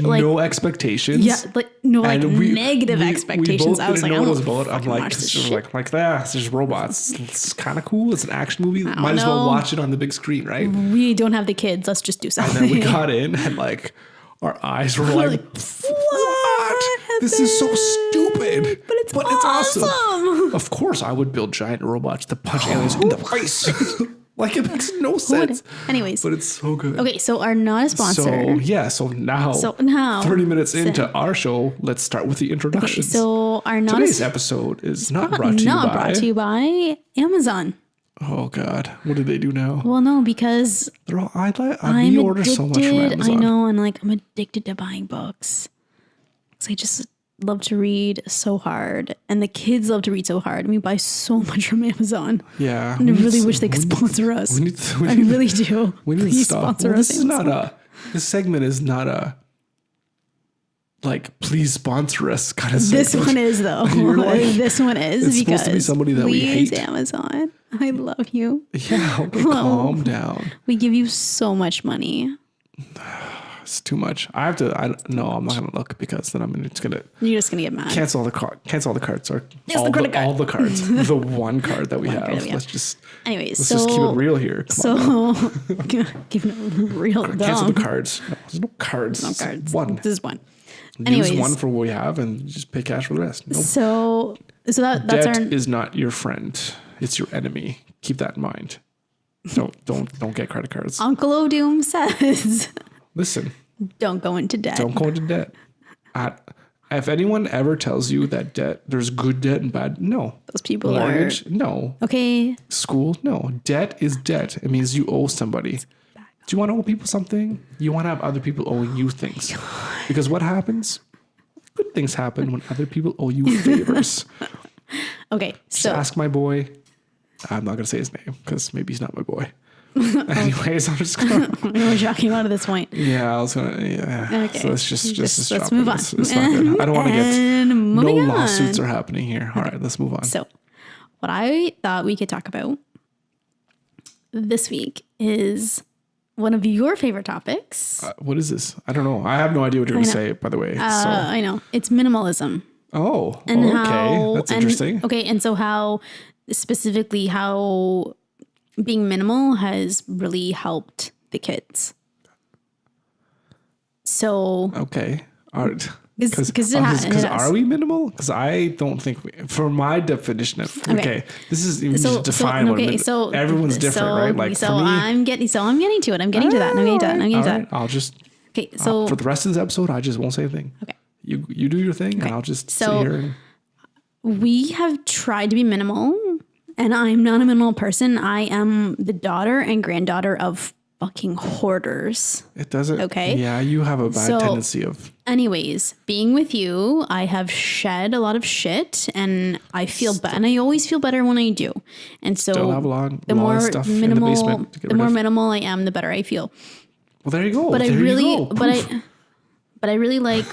Speaker 1: no expectations.
Speaker 2: Yeah, like no negative expectations. I was like,
Speaker 1: I'm like, there's robots. It's kind of cool. It's an action movie. Might as well watch it on the big screen, right?
Speaker 2: We don't have the kids. Let's just do something.
Speaker 1: And then we got in and like our eyes were like, what? This is so stupid. But it's awesome. Of course I would build giant robots to punch aliens in the face. Like it makes no sense.
Speaker 2: Anyways.
Speaker 1: But it's so good.
Speaker 2: Okay, so our not a sponsor.
Speaker 1: So now 30 minutes into our show, let's start with the introductions.
Speaker 2: Okay, so our
Speaker 1: today's episode is not brought to you by
Speaker 2: Amazon.
Speaker 1: Oh God, what did they do now?
Speaker 2: Well, no, because
Speaker 1: They're all,
Speaker 2: I'm
Speaker 1: we order so much from
Speaker 2: addicted.
Speaker 1: Amazon.
Speaker 2: I know, and like I'm addicted to buying books. 'Cause I just love to read so hard, and the kids love to read so hard. And we buy so much from Amazon.
Speaker 1: Yeah,
Speaker 2: And I really wish they could sponsor us. I really do.
Speaker 1: We need to
Speaker 2: Please
Speaker 1: stop.
Speaker 2: sponsor
Speaker 1: Well,
Speaker 2: us. Amazon.
Speaker 1: This segment is not a like please sponsor us kind of
Speaker 2: This
Speaker 1: segment.
Speaker 2: one is though.
Speaker 1: You're like-
Speaker 2: This one is
Speaker 1: it's
Speaker 2: because
Speaker 1: supposed to be somebody that we
Speaker 2: please,
Speaker 1: hate.
Speaker 2: Amazon. I love you.
Speaker 1: Yeah, okay, calm down.
Speaker 2: We give you so much money.
Speaker 1: It's too much. I'm not gonna look because then I'm just gonna
Speaker 2: You're just gonna get mad.
Speaker 1: cancel all the cards or
Speaker 2: It's the credit card.
Speaker 1: all the cards. The one card that we have.
Speaker 2: card that we have.
Speaker 1: Let's just
Speaker 2: Anyways,
Speaker 1: keep it real here. Come on.
Speaker 2: So giving it real
Speaker 1: Cancel the
Speaker 2: dumb.
Speaker 1: cards. No, there's no cards.
Speaker 2: No
Speaker 1: It's
Speaker 2: cards.
Speaker 1: One.
Speaker 2: This is one.
Speaker 1: Use
Speaker 2: Anyways,
Speaker 1: one for what we have and just pay cash for the rest. Nope.
Speaker 2: so that's
Speaker 1: Debt
Speaker 2: our
Speaker 1: is not your friend. It's your enemy. Keep that in mind. Don't get credit cards.
Speaker 2: Uncle O'Doom says,
Speaker 1: Listen,
Speaker 2: don't go into debt.
Speaker 1: don't go into debt. If anyone ever tells you that there's good debt and bad, no.
Speaker 2: Those people
Speaker 1: Mortgage, no.
Speaker 2: okay.
Speaker 1: School, no. Debt is debt. It means you owe somebody. Do you want to owe people something? You want to have other people owing you things. Because what happens? Good things happen when other people owe you favors.
Speaker 2: Okay,
Speaker 1: Just
Speaker 2: so
Speaker 1: ask my boy. I'm not going to say his name because maybe he's not my boy. Anyways, I'm just going to.
Speaker 2: we're talking about at this point.
Speaker 1: Yeah, I was going to. Yeah.
Speaker 2: Okay.
Speaker 1: So let's just
Speaker 2: Let's
Speaker 1: drop
Speaker 2: move
Speaker 1: it.
Speaker 2: on.
Speaker 1: It's not good. I don't want to get.
Speaker 2: And
Speaker 1: No
Speaker 2: moving on.
Speaker 1: lawsuits are happening here. All right, let's move on.
Speaker 2: So, what I thought we could talk about this week is one of your favorite topics.
Speaker 1: What is this? I don't know. I have no idea what you're going to say, by the way.
Speaker 2: I know it's minimalism. And
Speaker 1: okay.
Speaker 2: how,
Speaker 1: That's
Speaker 2: and-
Speaker 1: interesting.
Speaker 2: Okay, and so how specifically how being minimal has really helped the kids. So
Speaker 1: Okay. All right.
Speaker 2: 'Cause it
Speaker 1: Because
Speaker 2: has.
Speaker 1: are we minimal? Because I don't think for my definition of this is you need to define what everyone's different, right? Like for me,
Speaker 2: I'm getting to it. I'm getting to that.
Speaker 1: I'll just
Speaker 2: Okay, so
Speaker 1: for the rest of this episode, I just won't say a thing.
Speaker 2: Okay.
Speaker 1: You do your thing, and I'll just sit
Speaker 2: So-
Speaker 1: here. And,
Speaker 2: we have tried to be minimal, and I'm not a minimal person. I am the daughter and granddaughter of fucking hoarders.
Speaker 1: it doesn't.
Speaker 2: Okay.
Speaker 1: Yeah, you have a bad
Speaker 2: So-
Speaker 1: tendency of.
Speaker 2: Anyways, being with you, I have shed a lot of shit, and I feel better. And I always feel better when I do. And so
Speaker 1: Still have a lot
Speaker 2: the
Speaker 1: of
Speaker 2: more
Speaker 1: stuff in the
Speaker 2: minimal,
Speaker 1: basement to get
Speaker 2: the
Speaker 1: rid
Speaker 2: more
Speaker 1: of.
Speaker 2: minimal I am, the better I feel.
Speaker 1: Well, there you go.
Speaker 2: But I
Speaker 1: There you
Speaker 2: really,
Speaker 1: go.
Speaker 2: but I really like.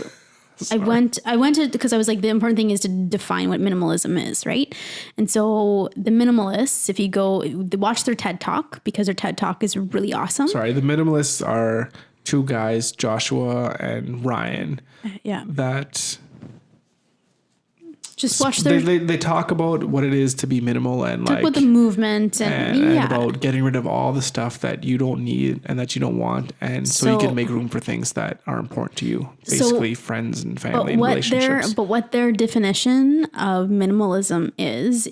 Speaker 2: I went to because I was like, the important thing is to define what minimalism is, right? And so the minimalists, if you go watch their TED Talk, because their TED Talk is really awesome.
Speaker 1: Sorry, the minimalists are two guys, Joshua and Ryan,
Speaker 2: Yeah,
Speaker 1: that
Speaker 2: just watch their
Speaker 1: they talk about what it is to be minimal and
Speaker 2: talk
Speaker 1: like
Speaker 2: about the movement and yeah.
Speaker 1: about getting rid of all the stuff that you don't need and that you don't want, and so you
Speaker 2: So-
Speaker 1: can make room for things that are important to you, basically friends and family and
Speaker 2: what
Speaker 1: relationships.
Speaker 2: their definition of minimalism is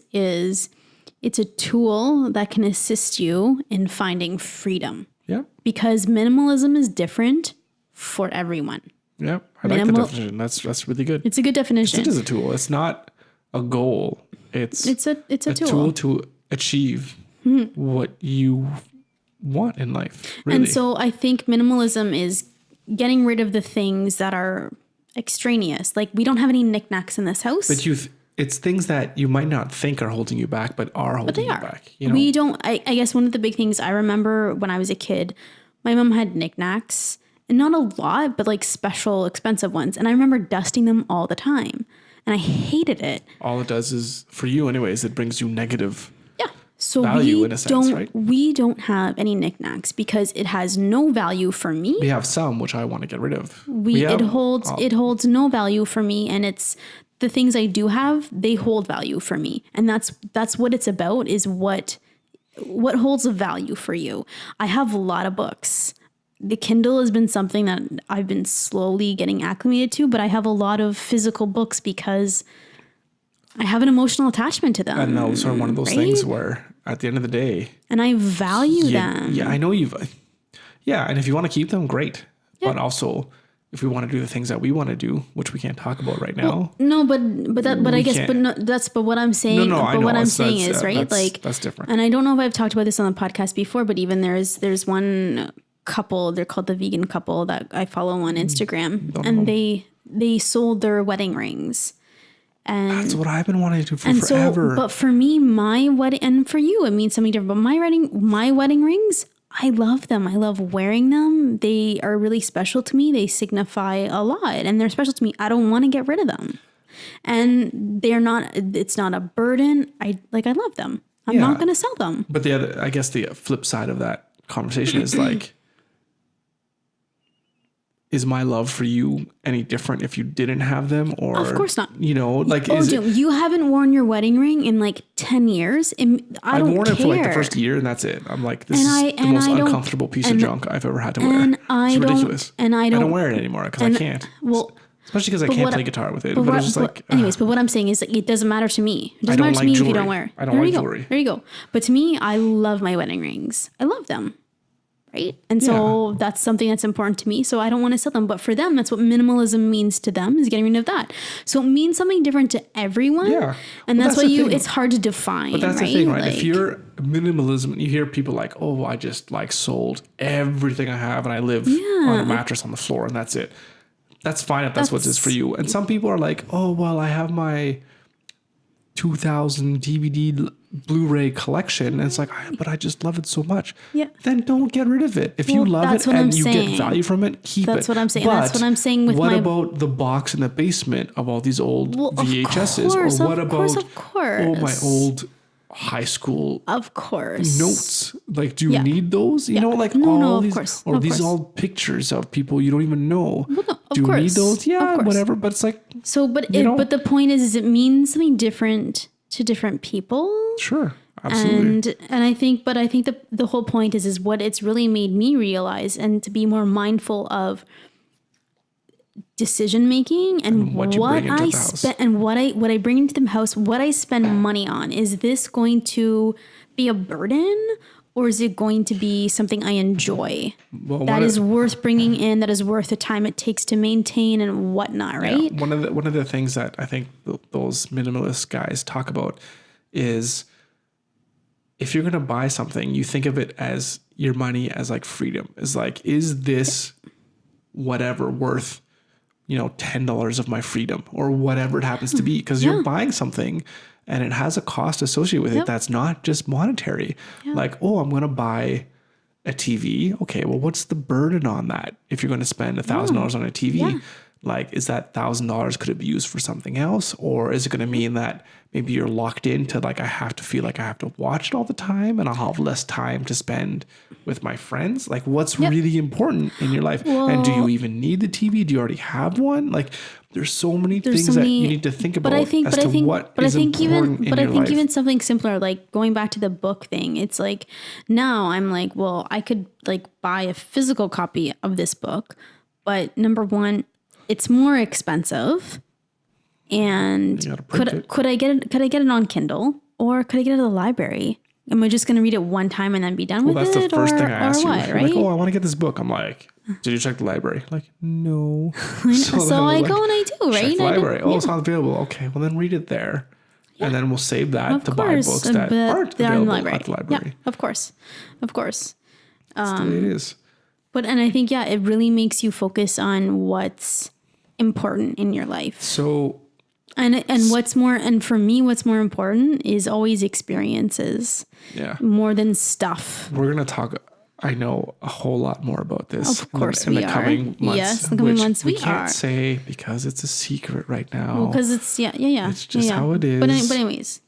Speaker 2: it's a tool that can assist you in finding freedom,
Speaker 1: Yeah,
Speaker 2: because minimalism is different for everyone.
Speaker 1: yeah, I like the
Speaker 2: Minimal-
Speaker 1: definition. That's really good.
Speaker 2: It's a good definition.
Speaker 1: It is a tool. It's not a goal. It's
Speaker 2: a
Speaker 1: tool to achieve what you want in life. Really.
Speaker 2: And so I think minimalism is getting rid of the things that are extraneous. Like, we don't have any knickknacks in this house.
Speaker 1: But it's things that you might not think are holding you back, but are holding you back. You know?
Speaker 2: We don't, I guess one of the big things I remember when I was a kid, my mom had knickknacks, and not a lot, but like special expensive ones. And I remember dusting them all the time, and I hated it.
Speaker 1: All it does is, for you anyways, it brings you negative.
Speaker 2: Yeah. So
Speaker 1: Value in a sense, right?
Speaker 2: we don't have any knickknacks because it has no value for me.
Speaker 1: We have some, which I want to get rid of.
Speaker 2: It holds no value for me, and it's the things I do have, they hold value for me. And that's what it's about, is what holds a value for you. I have a lot of books. The Kindle has been something that I've been slowly getting acclimated to, but I have a lot of physical books because I have an emotional attachment to them.
Speaker 1: And those are one of those things where at the end of the day,
Speaker 2: and I value them.
Speaker 1: Yeah, I know and if you want to keep them, great. But also if we want to do the things that we want to do, which we can't talk about right now.
Speaker 2: No, but I guess,
Speaker 1: can't.
Speaker 2: but no, but what I'm saying,
Speaker 1: No, I
Speaker 2: but
Speaker 1: know.
Speaker 2: what I'm
Speaker 1: That's-
Speaker 2: saying
Speaker 1: that's-
Speaker 2: is, right? Like,
Speaker 1: that's different.
Speaker 2: And I don't know if I've talked about this on the podcast before, but even there's one couple, they're called the vegan couple that I follow on Instagram, and they sold their wedding rings. And
Speaker 1: That's what I've been wanting to do for
Speaker 2: and
Speaker 1: forever.
Speaker 2: so, but for me, my wedding, and for you, it means something different. But my wedding rings, I love them. I love wearing them. They are really special to me. They signify a lot, and they're special to me. I don't want to get rid of them, and they're not. It's not a burden. I love them. I'm not going to sell them.
Speaker 1: But I guess the flip side of that conversation is like, is my love for you any different if you didn't have them? Or
Speaker 2: Of course not.
Speaker 1: You know, like
Speaker 2: Jim, you haven't worn your wedding ring in like 10 years. I've
Speaker 1: worn it for like the first year, and that's it. I'm like, this is the most uncomfortable piece of junk I've ever had to wear. It's ridiculous.
Speaker 2: And I don't
Speaker 1: wear it anymore because I can't.
Speaker 2: Well,
Speaker 1: especially because I can't play guitar with it. But it's just like,
Speaker 2: anyways, but what I'm saying is, like, it doesn't matter to me. It doesn't matter to
Speaker 1: like
Speaker 2: me if you
Speaker 1: jewelry.
Speaker 2: don't wear.
Speaker 1: I don't like jewelry.
Speaker 2: There you go. But to me, I love my wedding rings. I love them. Right. And so that's something that's important to me. So I don't want to sell them. But for them, that's what minimalism means to them, is getting rid of that. So it means something different to everyone.
Speaker 1: Yeah.
Speaker 2: And
Speaker 1: Well,
Speaker 2: that's why
Speaker 1: the thing.
Speaker 2: it's hard to define.
Speaker 1: But that's
Speaker 2: right?
Speaker 1: the thing, right?
Speaker 2: Like,
Speaker 1: If you're minimalism, you hear people like, oh, I just like sold everything I have and I live on a mattress on the floor and that's it. That's fine if that's what it is for you. And some people are like, oh, well, I have my 2000 DVD Blu-ray collection. And it's like, but I just love it so much.
Speaker 2: Yeah.
Speaker 1: Then don't get rid of it. If you love it and you get value from it, keep it.
Speaker 2: That's what I'm saying.
Speaker 1: But
Speaker 2: that's what I'm saying with
Speaker 1: what about the box in the basement of all these old VHSs?
Speaker 2: Of
Speaker 1: Or what about,
Speaker 2: course.
Speaker 1: oh, my old high school
Speaker 2: Of course.
Speaker 1: notes? Like, do you need those? You know, like
Speaker 2: No,
Speaker 1: all
Speaker 2: of
Speaker 1: these,
Speaker 2: course.
Speaker 1: or
Speaker 2: Of
Speaker 1: these
Speaker 2: course.
Speaker 1: old pictures of people you don't even know.
Speaker 2: Well, no, of
Speaker 1: do you
Speaker 2: course.
Speaker 1: need those?
Speaker 2: Of
Speaker 1: Yeah,
Speaker 2: course.
Speaker 1: whatever. But it's like,
Speaker 2: So, but
Speaker 1: know?
Speaker 2: the point is it means something different to different people.
Speaker 1: sure, absolutely.
Speaker 2: And I think the whole point is what it's really made me realize, and to be more mindful of decision making and
Speaker 1: what you bring into the house.
Speaker 2: spend and what I bring into the house, what I spend money on. Is this going to be a burden, or is it going to be something I enjoy?
Speaker 1: Well,
Speaker 2: That is worth bringing in. That is worth the time it takes to maintain and whatnot, right?
Speaker 1: Yeah. One of the things that I think those minimalist guys talk about is, if you're going to buy something, you think of it as your money as like freedom. Is like, is this whatever worth, $10 of my freedom or whatever it happens to be? Because you're buying something and it has a cost associated with it that's not just monetary. Like, oh, I'm going to buy a TV. Okay, well, what's the burden on that? If you're going to spend $1,000 on a TV, like, is that $1,000, could it be used for something else? Or is it going to mean that maybe you're locked into, like, I have to feel like I have to watch it all the time and I'll have less time to spend with my friends? Like, what's really important in your life? And do you even need the TV? Do you already have one? Like, there's so many things that you need to think about even
Speaker 2: something simpler, like going back to the book thing. It's like, now I'm like, well, I could like buy a physical copy of this book, but number one, it's more expensive. And could I get it on Kindle, or could I get it at the library? Am I just going to read it one time and then be done with it?
Speaker 1: Well, that's the first thing I asked you.
Speaker 2: Right?
Speaker 1: Like, oh, I want to get this book. I'm like, did you check the library? Like, no.
Speaker 2: So I go and I do, right?
Speaker 1: Check the library. Oh, it's not available. Okay, well then read it there. Yeah. And then we'll save that to buy books that aren't available at the library.
Speaker 2: Yeah, of course.
Speaker 1: That's the way it is.
Speaker 2: But, and I think, it really makes you focus on what's important in your life.
Speaker 1: So,
Speaker 2: and for me, what's more important is always experiences.
Speaker 1: Yeah.
Speaker 2: More than stuff.
Speaker 1: We're going to talk, I know, a whole lot more about this
Speaker 2: of course
Speaker 1: in the coming months.
Speaker 2: Yes, the coming months we
Speaker 1: can't say because it's a secret right now.
Speaker 2: Well, because it's It's
Speaker 1: just how it is.
Speaker 2: But anyways,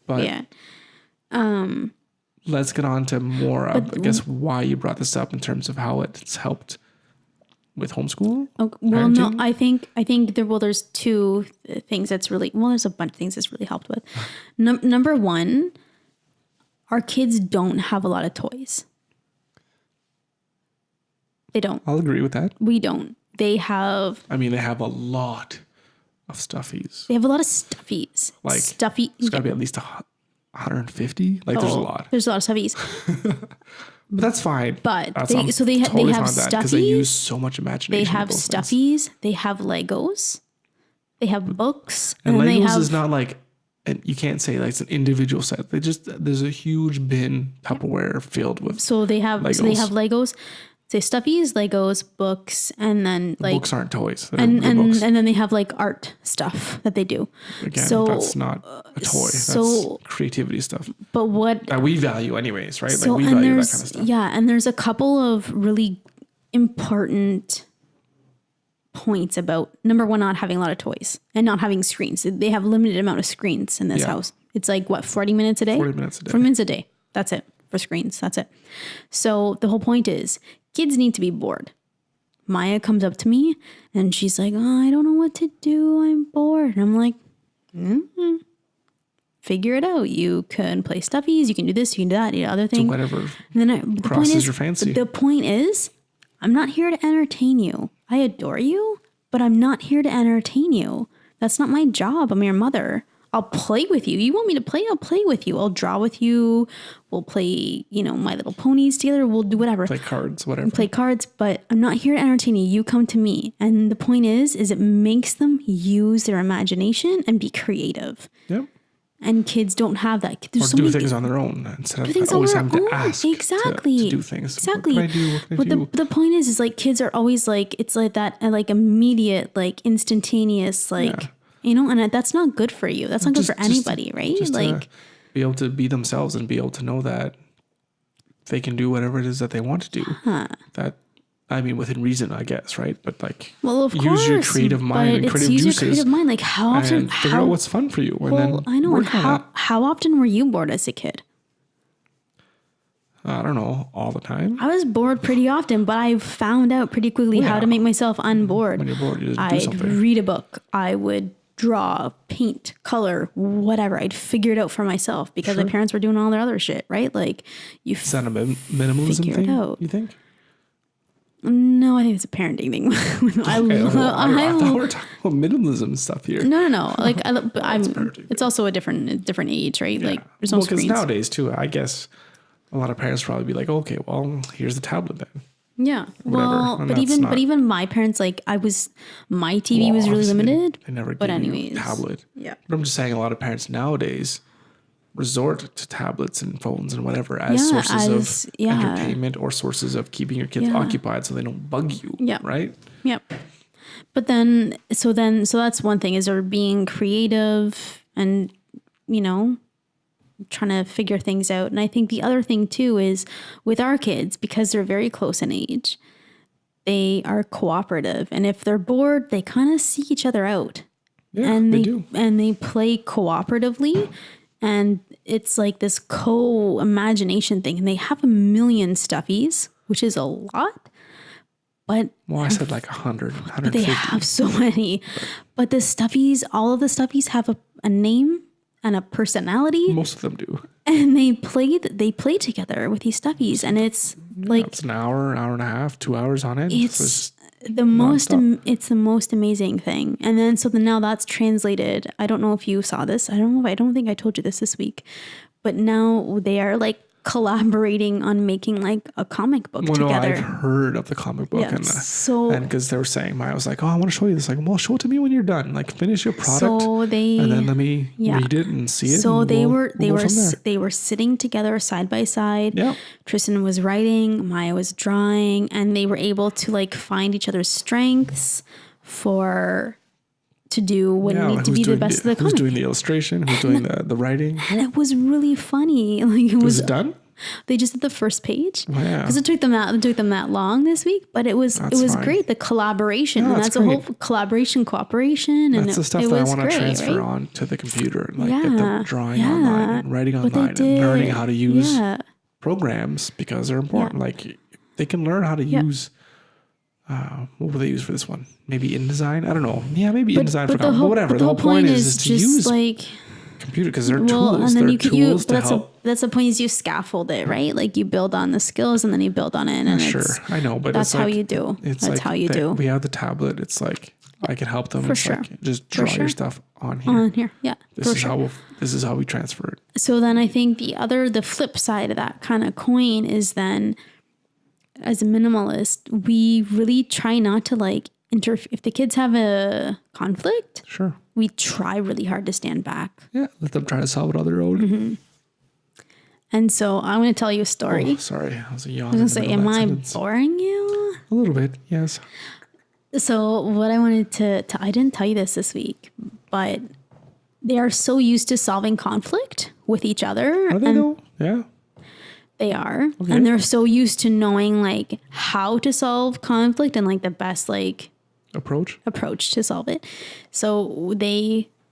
Speaker 1: let's get on to more of, I guess, why you brought this up in terms of how it's helped with homeschool.
Speaker 2: Well, no, I think there's two things that's really, there's a bunch of things that's really helped with. Number one, our kids don't have a lot of toys. They don't.
Speaker 1: I'll agree with that.
Speaker 2: We don't. They have
Speaker 1: a lot of stuffies.
Speaker 2: They have a lot of stuffies.
Speaker 1: Like, it's got to be at least 150. Like, there's a lot.
Speaker 2: There's a lot of stuffies.
Speaker 1: But that's fine.
Speaker 2: But
Speaker 1: that's,
Speaker 2: they
Speaker 1: I'm
Speaker 2: have
Speaker 1: totally fine with that because they
Speaker 2: stuffies.
Speaker 1: use so much imagination.
Speaker 2: They have
Speaker 1: with those things.
Speaker 2: stuffies. They have Legos. They have books.
Speaker 1: And
Speaker 2: then
Speaker 1: Legos
Speaker 2: they have,
Speaker 1: is not like, and you can't say like it's an individual set. There's a huge bin Tupperware filled with.
Speaker 2: So they have
Speaker 1: Legos.
Speaker 2: Legos. Say stuffies, Legos, books, and then like
Speaker 1: Books aren't toys. They're
Speaker 2: and
Speaker 1: books.
Speaker 2: then they have like art stuff that they do.
Speaker 1: Again,
Speaker 2: so
Speaker 1: that's not a toy. That's creativity stuff
Speaker 2: but what
Speaker 1: that we value anyways, right?
Speaker 2: so
Speaker 1: Like we
Speaker 2: and
Speaker 1: value that
Speaker 2: there's
Speaker 1: kind of stuff.
Speaker 2: yeah, and there's a couple of really important points about number one, not having a lot of toys and not having screens. They have limited amount of screens in this house. It's like what, 40 minutes a day?
Speaker 1: 40 minutes a day.
Speaker 2: 40 minutes a day. That's it for screens. That's it. So the whole point is kids need to be bored. Maya comes up to me and she's like, oh, I don't know what to do. I'm bored. And I'm like, figure it out. You can play stuffies. You can do this. You can do that. You know, other thing.
Speaker 1: Whatever
Speaker 2: And then the
Speaker 1: crosses
Speaker 2: point is,
Speaker 1: your fancy.
Speaker 2: The point is, I'm not here to entertain you. I adore you, but I'm not here to entertain you. That's not my job. I'm your mother. I'll play with you. You want me to play? I'll play with you. I'll draw with you. We'll play, My Little Ponies together. We'll do whatever.
Speaker 1: play cards, whatever.
Speaker 2: Play cards, but I'm not here to entertain you. You come to me. And the point is it makes them use their imagination and be creative.
Speaker 1: Yep.
Speaker 2: And kids don't have that.
Speaker 1: Or do things on their own instead of always having to ask
Speaker 2: exactly
Speaker 1: to do things.
Speaker 2: Exactly.
Speaker 1: What can I do? What can
Speaker 2: but
Speaker 1: I do?
Speaker 2: the point is like kids are always like, it's like that, like immediate, like instantaneous, like, and that's not good for you. That's not good for anybody, right?
Speaker 1: Just
Speaker 2: like
Speaker 1: be able to be themselves and be able to know that they can do whatever it is that they want to do. That, I mean, within reason, I guess, right? But like,
Speaker 2: well, of
Speaker 1: use
Speaker 2: course,
Speaker 1: your creative mind and creative
Speaker 2: use
Speaker 1: juices.
Speaker 2: your creative mind. Like how often,
Speaker 1: and figure out what's fun for you. And then
Speaker 2: I know. And
Speaker 1: work on it.
Speaker 2: how often were you bored as a kid?
Speaker 1: I don't know, all the time.
Speaker 2: I was bored pretty often, but I found out pretty quickly how to make myself unbored.
Speaker 1: When you're bored, you just do
Speaker 2: I'd
Speaker 1: something.
Speaker 2: read a book. I would draw, paint, color, whatever. I'd figure it out for myself because my parents were doing all their other shit, right? Like you
Speaker 1: Is that a minimalism
Speaker 2: figure it
Speaker 1: thing,
Speaker 2: out.
Speaker 1: you think?
Speaker 2: No, I think it's a parenting thing. I
Speaker 1: thought we were talking about minimalism stuff here.
Speaker 2: No. Like it's also a different age, right?
Speaker 1: Yeah.
Speaker 2: Like there's no
Speaker 1: because
Speaker 2: screens.
Speaker 1: nowadays too, I guess a lot of parents probably be like, okay, well, here's the tablet then.
Speaker 2: Yeah.
Speaker 1: Whatever.
Speaker 2: Well,
Speaker 1: And
Speaker 2: but
Speaker 1: that's
Speaker 2: even
Speaker 1: not-
Speaker 2: my parents, like my TV was really
Speaker 1: Obviously,
Speaker 2: limited.
Speaker 1: They never
Speaker 2: but
Speaker 1: give you
Speaker 2: anyways,
Speaker 1: a tablet.
Speaker 2: yeah.
Speaker 1: But I'm just saying a lot of parents nowadays resort to tablets and phones and whatever as sources of entertainment or sources of keeping your kids occupied so they don't bug you.
Speaker 2: Yeah.
Speaker 1: Right?
Speaker 2: Yep. But then that's one thing is they're being creative and, trying to figure things out. And I think the other thing too is with our kids, because they're very close in age, they are cooperative. And if they're bored, they kind of seek each other out.
Speaker 1: Yeah,
Speaker 2: and
Speaker 1: they do.
Speaker 2: And they play cooperatively. And it's like this co-imagination thing. And they have a million stuffies, which is a lot. But
Speaker 1: Well, I said like 100, 150.
Speaker 2: they have so many. But the stuffies, all of the stuffies have a name and a personality.
Speaker 1: Most of them do.
Speaker 2: And they play together with these stuffies. And it's like
Speaker 1: It's an hour and a half, 2 hours on it.
Speaker 2: it's the most amazing thing. And then now that's translated. I don't know if you saw this. I don't think I told you this week. But now they are like collaborating on making like a comic book together.
Speaker 1: No, I've heard of the comic book.
Speaker 2: Yeah,
Speaker 1: and because they were saying, Maya was like, oh, I want to show you this. Like, well, show it to me when you're done. Like, finish your product. And then let me read it and see it.
Speaker 2: So they
Speaker 1: they
Speaker 2: were sitting together side by side.
Speaker 1: Yeah.
Speaker 2: Tristan was writing, Maya was drawing, and they were able to like find each other's strengths to do what needed to be the best of the comic.
Speaker 1: Who's doing the illustration? Who's doing the writing?
Speaker 2: And it was really funny. Like
Speaker 1: Was it done?
Speaker 2: They just did the first page
Speaker 1: Wow.
Speaker 2: because it took them that long this week, but it was
Speaker 1: fine.
Speaker 2: great. The collaboration, and
Speaker 1: that's
Speaker 2: that's a whole cooperation, and
Speaker 1: That's the stuff
Speaker 2: it
Speaker 1: that I
Speaker 2: was
Speaker 1: want to
Speaker 2: great,
Speaker 1: transfer
Speaker 2: right?
Speaker 1: on to the computer. Like get them drawing online and writing
Speaker 2: But they
Speaker 1: online and learning
Speaker 2: did.
Speaker 1: how to use
Speaker 2: Yeah.
Speaker 1: programs because they're important. Like they can learn how to use. What will they use for this one? Maybe InDesign? I don't know. Yeah, maybe InDesign for comics. But whatever. The whole point is to
Speaker 2: just
Speaker 1: use
Speaker 2: like
Speaker 1: computer because they're
Speaker 2: well,
Speaker 1: tools.
Speaker 2: and then
Speaker 1: They're
Speaker 2: you could
Speaker 1: tools
Speaker 2: use.
Speaker 1: to help.
Speaker 2: That's the point is you scaffold it, right? Like you build on the skills and then you build on it, and
Speaker 1: Sure, I know, but
Speaker 2: that's
Speaker 1: it's
Speaker 2: how
Speaker 1: like,
Speaker 2: you do.
Speaker 1: It's
Speaker 2: That's
Speaker 1: like
Speaker 2: how you do.
Speaker 1: We have the tablet. It's like I can help them.
Speaker 2: For
Speaker 1: It's
Speaker 2: sure.
Speaker 1: like, just draw your stuff on here.
Speaker 2: On here. Yeah.
Speaker 1: This is how we transfer it.
Speaker 2: So then I think the flip side of that kind of coin is then, as a minimalist, we really try not to like interfere. If the kids have a conflict,
Speaker 1: Sure.
Speaker 2: we try really hard to stand back.
Speaker 1: Yeah. Let them try to solve it on their own.
Speaker 2: And so I'm going to tell you a story.
Speaker 1: Oh, sorry. I was yawning.
Speaker 2: I was going to say, am I boring you?
Speaker 1: A little bit. Yes.
Speaker 2: So what I wanted to I didn't tell you this week, but they are so used to solving conflict with each other.
Speaker 1: Are they though? Yeah.
Speaker 2: They are. Okay. And they're so used to knowing like how to solve conflict and like the best like
Speaker 1: approach
Speaker 2: to solve it. So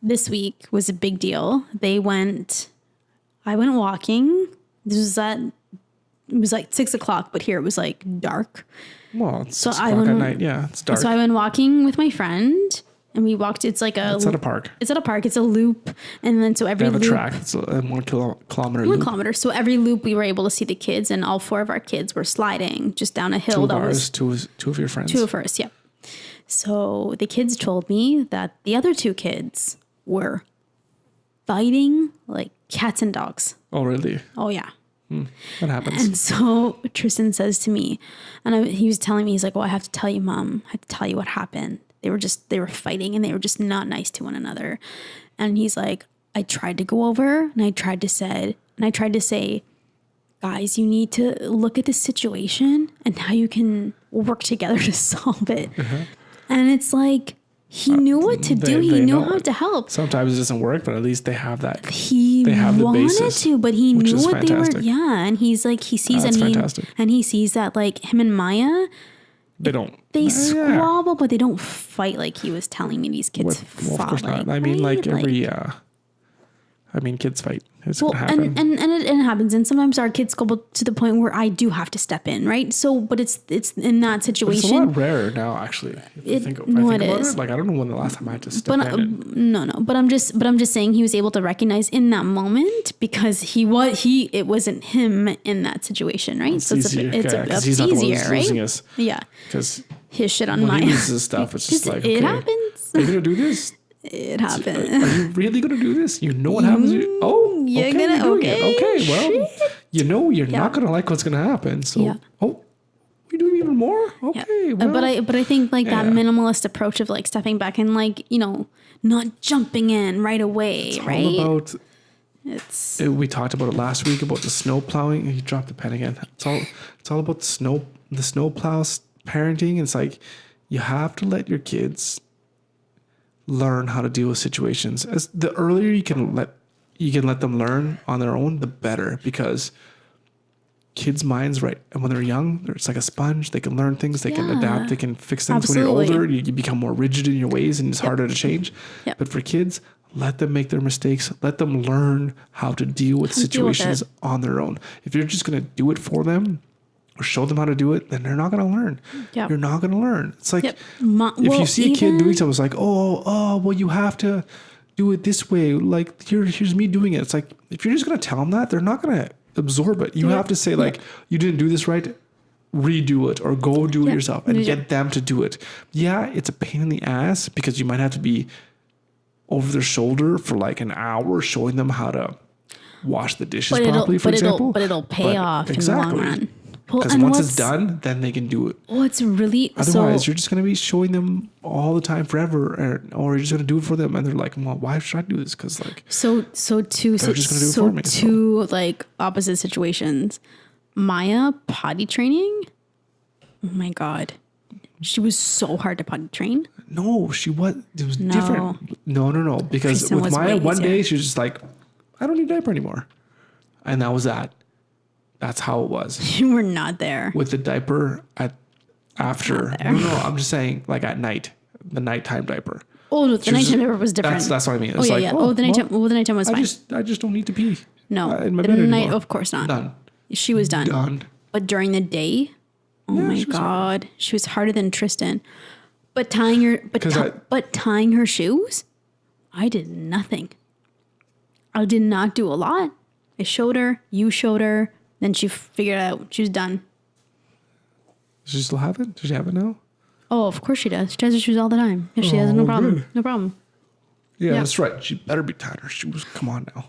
Speaker 2: this week was a big deal. I went walking. It was like 6:00, but here it was like dark.
Speaker 1: Well, it's 6 o'clock at night. Yeah, it's dark.
Speaker 2: So I went walking with my friend, and we walked. It's at a
Speaker 1: park.
Speaker 2: It's at a park. It's a loop, and then so every
Speaker 1: they have
Speaker 2: loop,
Speaker 1: a track. It's a 1 kilometer loop.
Speaker 2: 1 kilometer. So every loop, we were able to see the kids, and all 4 of our kids were sliding just down a hill.
Speaker 1: Two of your friends.
Speaker 2: 2 of ours, yeah. So the kids told me that the other 2 kids were fighting like cats and dogs.
Speaker 1: Oh, really?
Speaker 2: Oh, yeah.
Speaker 1: That happens.
Speaker 2: And so Tristan says to me, and he was telling me, he's like, well, I have to tell you, Mom. I have to tell you what happened. They were fighting and they were just not nice to one another. And he's like, I tried to go over and I tried to say, guys, you need to look at the situation and how you can work together to solve it. And it's like, he knew what to do. He knew how to help.
Speaker 1: Sometimes it doesn't work, but at least they have that.
Speaker 2: They have the basis, to, but he knew what fantastic. They were. Yeah, and he's like, he sees and he sees that like him and Maya, they squabble, but they don't fight like he was telling me these kids fought.
Speaker 1: Of course
Speaker 2: not.
Speaker 1: I mean, like kids fight. It's gonna happen.
Speaker 2: And it happens. And sometimes our kids go to the point where I do have to step in, right? So, but it's in that situation.
Speaker 1: But it's a lot rarer now, actually. If I think about it. Like, I don't know when the last time I had to step in.
Speaker 2: No. But I'm just saying he was able to recognize in that moment because it wasn't him in that situation, right?
Speaker 1: It's
Speaker 2: so
Speaker 1: easier.
Speaker 2: It's
Speaker 1: he's
Speaker 2: easier, right?
Speaker 1: Us.
Speaker 2: Yeah.
Speaker 1: Because
Speaker 2: his shit on my.
Speaker 1: He uses stuff. It's just like,
Speaker 2: it happens.
Speaker 1: Are you gonna do this?
Speaker 2: It happened.
Speaker 1: Are you really going to do this? You know what happens? You're doing it. Okay, well, you know you're not going to like what's going to happen. So, we do even more? Okay, well.
Speaker 2: But I think like that minimalist approach of like stepping back and like, not jumping in right away,
Speaker 1: it's
Speaker 2: right?
Speaker 1: All about, we talked about it last week about the snow plowing. You dropped the pen again. It's all about the snow plows parenting. It's like you have to let your kids learn how to deal with situations. As the earlier you can let them learn on their own, the better, because kids' minds, right, and when they're young, it's like a sponge. They can learn things, they can adapt, they can fix things. Absolutely. When you're older, you become more rigid in your ways and it's harder to change. But for kids, let them make their mistakes, let them learn how to deal with situations on their own. If you're just going to do it for them or show them how to do it, then they're not going to learn. You're not going to learn. It's like, if you see a kid doing something, it's like, well, you have to do it this way. Like, here's me doing it. It's like, if you're just going to tell them that, they're not going to absorb it. You have to say, like, you didn't do this right, redo it, or go do it yourself and get them to do it. Yeah, it's a pain in the ass because you might have to be over their shoulder for like an hour showing them how to wash the dishes properly, for example.
Speaker 2: But it'll pay off in the long run.
Speaker 1: Because once it's done, then they can do it.
Speaker 2: What's really
Speaker 1: otherwise you're just going to be showing them all the time forever, or you're just going to do it for them, and they're like, "Well, why should I do this?" Because like
Speaker 2: two like opposite situations. Maya potty training. Oh my god, she was so hard to potty train.
Speaker 1: No, she was. It was different. No. Because Kristen with Maya, one day she was just like, "I don't need a diaper anymore," and that was that. That's how it was.
Speaker 2: You were not there.
Speaker 1: With the diaper after. No, I'm just saying, like at night, the nighttime diaper.
Speaker 2: Oh, the nighttime diaper was different.
Speaker 1: That's what I mean.
Speaker 2: It's the nighttime was fine.
Speaker 1: I just don't need to pee.
Speaker 2: No,
Speaker 1: in my bed anymore.
Speaker 2: Of course not.
Speaker 1: Done.
Speaker 2: She was done. But during the day, my god, she was harder than Tristan. But tying her shoes, I did nothing. I did not do a lot. I showed her. You showed her. Then she figured it out. She was done.
Speaker 1: Does she still have it? Does she have it now?
Speaker 2: Oh, of course she does. She ties her shoes all the time. Yeah, she has no problem.
Speaker 1: good.
Speaker 2: No problem.
Speaker 1: Yeah,
Speaker 2: Yeah.
Speaker 1: that's right. She better be tying her shoes. Come on now.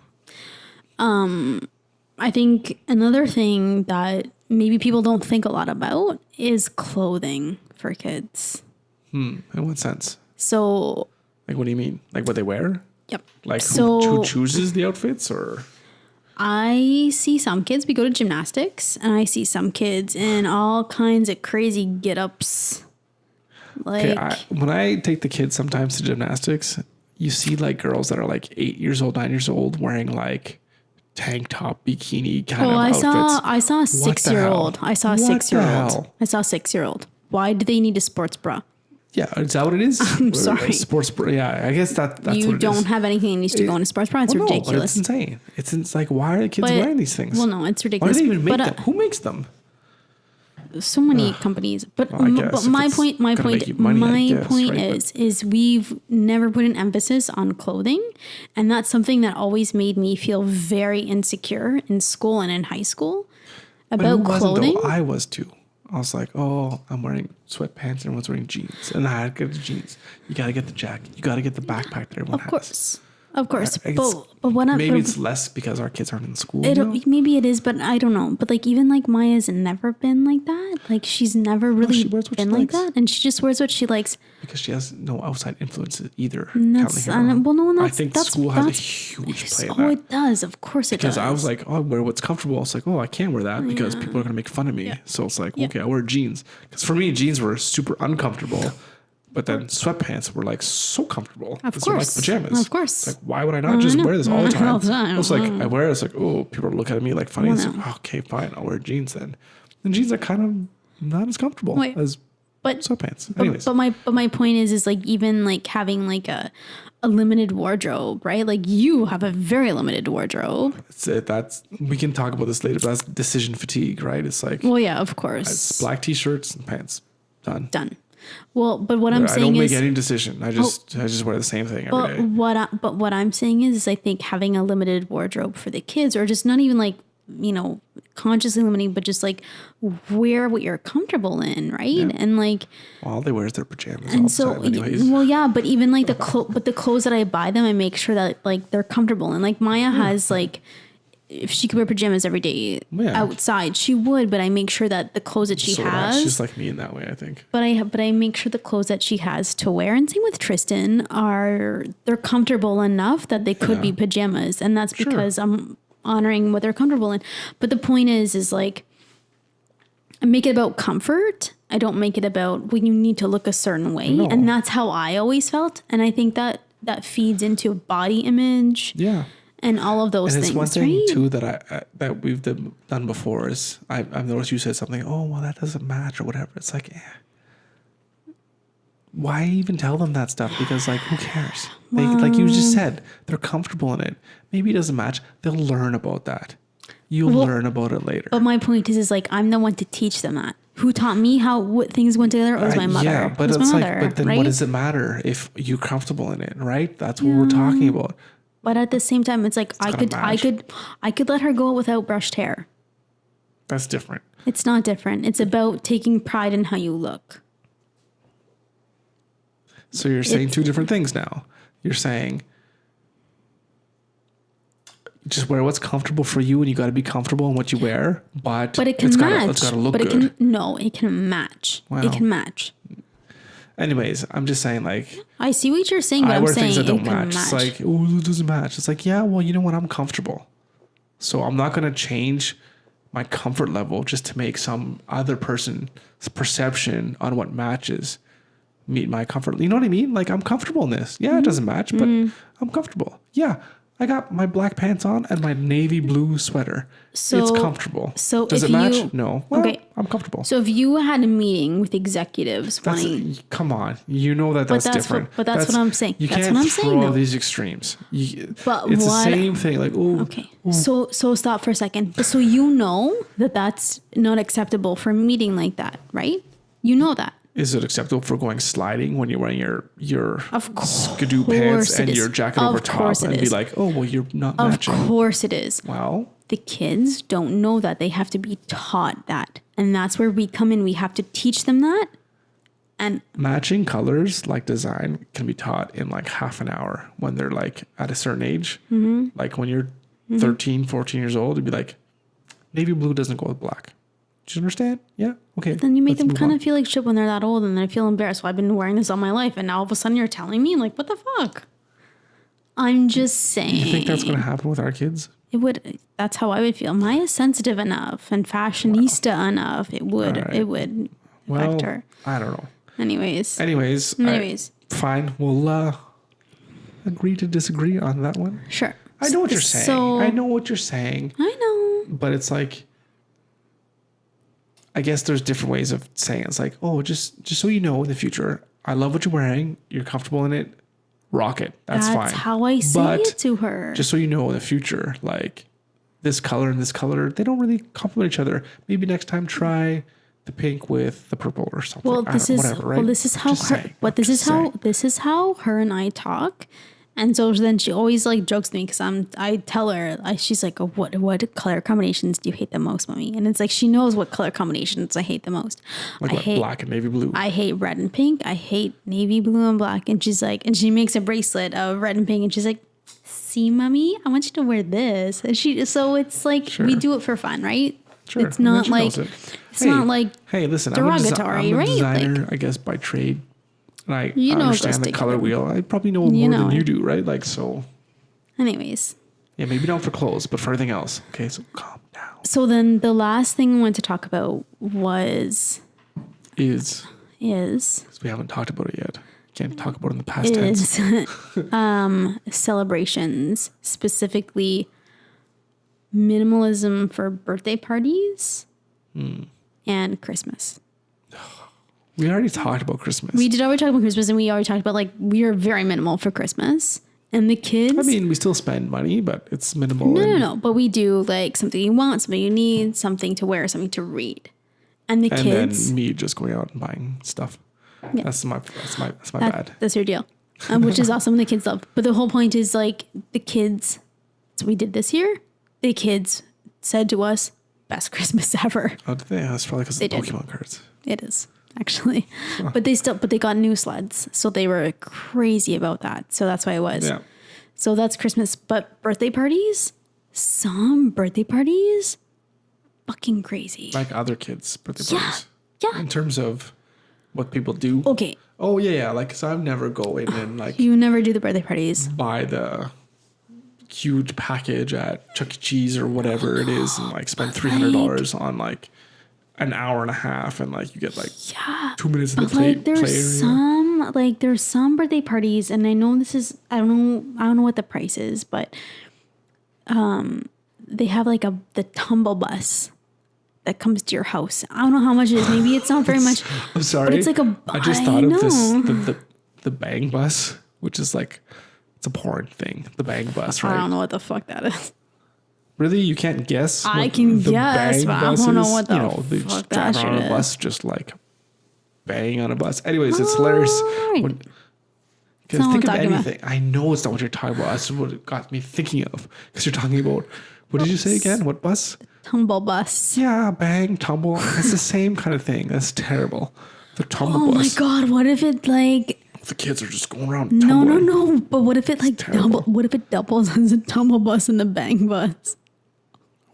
Speaker 2: I think another thing that maybe people don't think a lot about is clothing for kids.
Speaker 1: In what sense?
Speaker 2: So,
Speaker 1: Like, what do you mean? Like what they wear?
Speaker 2: yep.
Speaker 1: Like
Speaker 2: So-
Speaker 1: who chooses the outfits or?
Speaker 2: I see some kids, we go to gymnastics, and I see some kids in all kinds of crazy get-ups. Like,
Speaker 1: Okay, when I take the kids sometimes to gymnastics, you see like girls that are like 8 years old, 9 years old wearing like tank top, bikini kind of outfits.
Speaker 2: I saw a
Speaker 1: What the
Speaker 2: 6-year-old.
Speaker 1: hell?
Speaker 2: I saw a
Speaker 1: What the
Speaker 2: 6-year-old.
Speaker 1: hell?
Speaker 2: I saw a 6-year-old. Why do they need a sports bra?
Speaker 1: Yeah, is that what it is? I'm
Speaker 2: sorry.
Speaker 1: Sports bra. Yeah, I guess that's
Speaker 2: You
Speaker 1: what it is.
Speaker 2: don't have anything that needs to go in a sports bra. It's
Speaker 1: Well, no, but
Speaker 2: ridiculous.
Speaker 1: it's insane. It's like, why are the kids
Speaker 2: But-
Speaker 1: wearing these things?
Speaker 2: Well, no, it's
Speaker 1: Why do
Speaker 2: ridiculous.
Speaker 1: they even make
Speaker 2: But,
Speaker 1: them? Who makes them?
Speaker 2: so many companies. But,
Speaker 1: Well, I guess
Speaker 2: but
Speaker 1: if
Speaker 2: my
Speaker 1: it's
Speaker 2: point
Speaker 1: gonna make you money, I guess, right?
Speaker 2: is we've never put an emphasis on clothing, and that's something that always made me feel very insecure in school and in high school
Speaker 1: But
Speaker 2: about
Speaker 1: who wasn't
Speaker 2: clothing.
Speaker 1: though? I was too. I was like, oh, I'm wearing sweatpants and everyone's wearing jeans. And I had to get the jeans. You got to get the jacket. You got to get the backpack that everyone
Speaker 2: Of course. Of course.
Speaker 1: I guess
Speaker 2: But what I'm
Speaker 1: Maybe
Speaker 2: but
Speaker 1: it's less because our kids aren't in school.
Speaker 2: it,
Speaker 1: you know?
Speaker 2: maybe it is, but I don't know. But like even like Maya's never been like that. Like she's never really
Speaker 1: she wears what she
Speaker 2: been like
Speaker 1: likes.
Speaker 2: that, and she just wears what she likes.
Speaker 1: Because she has no outside influences either.
Speaker 2: And that's
Speaker 1: Can't leave her alone.
Speaker 2: well, no, and
Speaker 1: I
Speaker 2: that's
Speaker 1: think
Speaker 2: that's
Speaker 1: school has a
Speaker 2: that's,
Speaker 1: huge play in
Speaker 2: Oh,
Speaker 1: that.
Speaker 2: it does. Of course, it
Speaker 1: Because
Speaker 2: does.
Speaker 1: I was like, oh, I wear what's comfortable. It's like, oh, I can't wear that because people are going to make fun of me. So it's like, okay, I wear jeans. Because for me, jeans were super uncomfortable. But then sweatpants were like so comfortable.
Speaker 2: Of
Speaker 1: It's like
Speaker 2: course.
Speaker 1: pajamas.
Speaker 2: Of course.
Speaker 1: It's like, why would I not just wear this all the time?
Speaker 2: All the time.
Speaker 1: It's like, I wear it. It's like, oh, people are looking at me like funny. It's like, okay, fine. I'll wear jeans then. And jeans are kind of not as comfortable
Speaker 2: Wait.
Speaker 1: as
Speaker 2: but
Speaker 1: sweatpants. Anyways.
Speaker 2: but my point is like even like having like a limited wardrobe, right? Like you have a very limited wardrobe.
Speaker 1: That's we can talk about this later, but that's decision fatigue, right? It's like
Speaker 2: Well, yeah, of course.
Speaker 1: it's black t-shirts and pants. Done.
Speaker 2: Done. Well, but what I'm
Speaker 1: I
Speaker 2: saying
Speaker 1: don't
Speaker 2: is
Speaker 1: make any decision. I just wear the same thing every
Speaker 2: But
Speaker 1: day.
Speaker 2: what I'm saying is I think having a limited wardrobe for the kids, or just not even like, you know, consciously limiting, but just like wear what you're comfortable in, right? And like,
Speaker 1: All they wear is their pajamas all
Speaker 2: and
Speaker 1: the
Speaker 2: so
Speaker 1: time anyways.
Speaker 2: well, yeah, but even like the clothes that I buy them, I make sure that like they're comfortable. And like Maya has like, if she could wear pajamas every day outside, she would. But I make sure that the clothes that she
Speaker 1: So
Speaker 2: has,
Speaker 1: she's just like me in that way, I think.
Speaker 2: but I make sure the clothes that she has to wear, and same with Tristan, they're comfortable enough that they could be pajamas, and that's because I'm honoring what they're comfortable in. But the point is like I make it about comfort. I don't make it about when you need to look a certain way, and that's how I always felt. And I think that feeds into body image.
Speaker 1: Yeah.
Speaker 2: And all of those
Speaker 1: And
Speaker 2: things,
Speaker 1: it's one thing
Speaker 2: right?
Speaker 1: too that that we've done before is I've noticed you said something. Oh well, that doesn't match or whatever. It's like, why even tell them that stuff? Because like, who cares? They, like you just said, they're comfortable in it. Maybe it doesn't match. They'll learn about that. You'll learn about it later.
Speaker 2: But my point is like I'm the one to teach them that. Who taught me what things went together? It was my mother.
Speaker 1: Yeah, but
Speaker 2: it was
Speaker 1: it's
Speaker 2: my
Speaker 1: like,
Speaker 2: mother,
Speaker 1: but then
Speaker 2: right?
Speaker 1: what does it matter if you're comfortable in it, right? That's what we're talking about.
Speaker 2: But at the same time, it's like I
Speaker 1: match.
Speaker 2: could let her go without brushed hair.
Speaker 1: That's different.
Speaker 2: It's not different. It's about taking pride in how you look.
Speaker 1: So you're saying two different things now. You're saying just wear what's comfortable for you, and you got to be comfortable in what you wear. But
Speaker 2: it can
Speaker 1: it's
Speaker 2: match.
Speaker 1: It's got to look
Speaker 2: but
Speaker 1: good.
Speaker 2: it can match.
Speaker 1: Wow.
Speaker 2: It can match.
Speaker 1: Anyways, I'm just saying, like,
Speaker 2: I see what you're saying, but
Speaker 1: I
Speaker 2: I'm
Speaker 1: wear
Speaker 2: saying
Speaker 1: things that
Speaker 2: it
Speaker 1: don't
Speaker 2: can
Speaker 1: match.
Speaker 2: match.
Speaker 1: It's like, oh, it doesn't match. It's like, yeah, well, you know what? I'm comfortable. So I'm not going to change my comfort level just to make some other person's perception on what matches meet my comfort. You know what I mean? Like, I'm comfortable in this. Yeah, it doesn't match, but I'm comfortable. Yeah. I got my black pants on and my navy blue sweater.
Speaker 2: So-
Speaker 1: it's comfortable.
Speaker 2: so
Speaker 1: does
Speaker 2: if
Speaker 1: it match?
Speaker 2: you-
Speaker 1: No. Well,
Speaker 2: Okay.
Speaker 1: I'm comfortable.
Speaker 2: So if you had a meeting with executives wanting,
Speaker 1: Come on, you know that's
Speaker 2: that's
Speaker 1: different.
Speaker 2: what I'm saying.
Speaker 1: You
Speaker 2: That's
Speaker 1: can't
Speaker 2: what I'm saying,
Speaker 1: throw
Speaker 2: though.
Speaker 1: these extremes.
Speaker 2: But
Speaker 1: It's
Speaker 2: what-
Speaker 1: the same thing. Like, oh,
Speaker 2: okay. So stop for a second. So you know that that's not acceptable for a meeting like that, right? You know that.
Speaker 1: is it acceptable for going sliding when you're wearing your
Speaker 2: Of
Speaker 1: skidoo
Speaker 2: course
Speaker 1: pants
Speaker 2: it
Speaker 1: and
Speaker 2: is.
Speaker 1: your jacket
Speaker 2: Of
Speaker 1: over top
Speaker 2: course it
Speaker 1: and be
Speaker 2: is.
Speaker 1: like, oh, well, you're not
Speaker 2: Of
Speaker 1: matching?
Speaker 2: course it is.
Speaker 1: Well,
Speaker 2: The kids don't know that. They have to be taught that. And that's where we come in. We have to teach them that. And
Speaker 1: matching colors, like design, can be taught in like half an hour when they're like at a certain age. Like when you're 13, 14 years old, you'd be like, navy blue doesn't go with black. Do you understand? Yeah. Okay.
Speaker 2: then you make
Speaker 1: let's
Speaker 2: them
Speaker 1: move
Speaker 2: kind
Speaker 1: on.
Speaker 2: of feel like shit when they're that old, and then I feel embarrassed. Well, I've been wearing this all my life, and now all of a sudden you're telling me, like, what the fuck? I'm just saying.
Speaker 1: You think that's going to happen with our kids?
Speaker 2: It would. That's how I would feel. Maya's sensitive enough and fashionista enough. It would.
Speaker 1: All right.
Speaker 2: It would affect her.
Speaker 1: I don't know.
Speaker 2: Anyways.
Speaker 1: Fine. We'll agree to disagree on that one.
Speaker 2: Sure.
Speaker 1: I know what you're saying.
Speaker 2: So,
Speaker 1: I know what you're saying.
Speaker 2: I know.
Speaker 1: But it's like, I guess there's different ways of saying it. It's like, oh, just so you know, in the future, I love what you're wearing. You're comfortable in it. Rock it. That's fine.
Speaker 2: That's how I say it to her.
Speaker 1: Just so you know, in the future, like this color and this color, they don't really complement each other. Maybe next time try the pink with the purple or something.
Speaker 2: Well, this is
Speaker 1: whatever, right?
Speaker 2: well, this is how
Speaker 1: Just
Speaker 2: her.
Speaker 1: saying.
Speaker 2: But this is how her and I talk. And so then she always like jokes with me because I tell her, she's like, oh, what color combinations do you hate the most, mommy? And it's like she knows what color combinations I hate the most.
Speaker 1: Like what, black and navy blue.
Speaker 2: I hate red and pink. I hate navy blue and black. And she's like, and she makes a bracelet of red and pink. And she's like, see, mommy, I want you to wear this. And so it's like we do it for fun, right?
Speaker 1: Sure.
Speaker 2: It's not like not like
Speaker 1: hey, listen,
Speaker 2: derogatory,
Speaker 1: I'm a
Speaker 2: right?
Speaker 1: designer,
Speaker 2: Like,
Speaker 1: I guess by trade. And I
Speaker 2: You know
Speaker 1: understand the color wheel. I probably know more than you do, right? Like, so.
Speaker 2: Anyways.
Speaker 1: Yeah, maybe not for clothes, but for everything else. Okay, so calm down.
Speaker 2: So then the last thing I wanted to talk about
Speaker 1: Is.
Speaker 2: Because
Speaker 1: we haven't talked about it yet. Can't talk about it in the past tense.
Speaker 2: Celebrations, specifically minimalism for birthday parties and Christmas.
Speaker 1: We already talked about Christmas.
Speaker 2: We did already talk about Christmas, and we already talked about like we are very minimal for Christmas. And the kids,
Speaker 1: I mean, we still spend money, but it's minimal.
Speaker 2: No. But we do like something you want, something you need, something to wear, something to read. And the kids,
Speaker 1: then me just going out and buying stuff. Yeah. That's my bad.
Speaker 2: That's your deal, which is awesome. The kids love. But the whole point is like the kids. So we did this year. The kids said to us, "Best Christmas ever."
Speaker 1: Oh, did they? That's probably because of the Pokemon cards.
Speaker 2: It is. Actually, but they got new sleds, so they were crazy about that. So that's why it was.
Speaker 1: Yeah.
Speaker 2: So that's Christmas, but birthday parties, some birthday parties, fucking crazy.
Speaker 1: Like other kids' birthday parties.
Speaker 2: Yeah.
Speaker 1: In terms of what people do.
Speaker 2: Okay.
Speaker 1: Oh yeah. Like, so I've never go in and like
Speaker 2: You never do the birthday parties.
Speaker 1: buy the huge package at Chuck E. Cheese or whatever it is, and like spend $300 on like an hour and a half, and like you get like 2 minutes of the play.
Speaker 2: Like there's some birthday parties, and I know this is I don't know what the price is, but they have like the tumble bus that comes to your house. I don't know how much it is. Maybe it's not very much.
Speaker 1: I'm sorry.
Speaker 2: But it's like
Speaker 1: I just thought of this the bang bus, which is like it's a porn thing. The bang bus, right?
Speaker 2: I don't know what the fuck that is.
Speaker 1: Really, you can't guess.
Speaker 2: I can guess, but I don't know what the
Speaker 1: they
Speaker 2: fuck
Speaker 1: just
Speaker 2: that
Speaker 1: drive on
Speaker 2: shit
Speaker 1: a bus, just like bang on a bus. Anyways, it's hilarious. Because think of anything. I know it's not what you're talking about. That's what it got me thinking of. Because you're talking about what did you say again? What bus?
Speaker 2: Tumble bus.
Speaker 1: Yeah, bang, tumble. It's the same kind of thing. That's terrible. The tumble bus.
Speaker 2: Oh my god! What if it like?
Speaker 1: The kids are just going around tumbling.
Speaker 2: No. But what if it like double? What if it doubles as a tumble bus and a bang bus?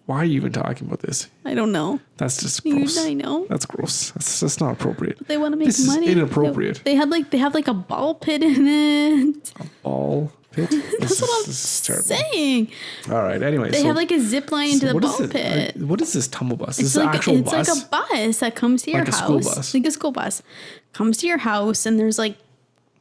Speaker 1: Why are you even talking about this?
Speaker 2: I don't know.
Speaker 1: That's just gross.
Speaker 2: I know.
Speaker 1: That's gross. That's not appropriate.
Speaker 2: They want to make
Speaker 1: this
Speaker 2: money.
Speaker 1: This is inappropriate.
Speaker 2: They have like a ball pit in it.
Speaker 1: A ball pit?
Speaker 2: That's what I'm saying.
Speaker 1: All right. Anyway,
Speaker 2: they have like a zip line into the ball pit.
Speaker 1: What is this tumble bus?
Speaker 2: It's
Speaker 1: like
Speaker 2: an actual bus? It's like a bus that comes to your house.
Speaker 1: Like a school bus.
Speaker 2: Like a school bus. Comes to your house, and there's like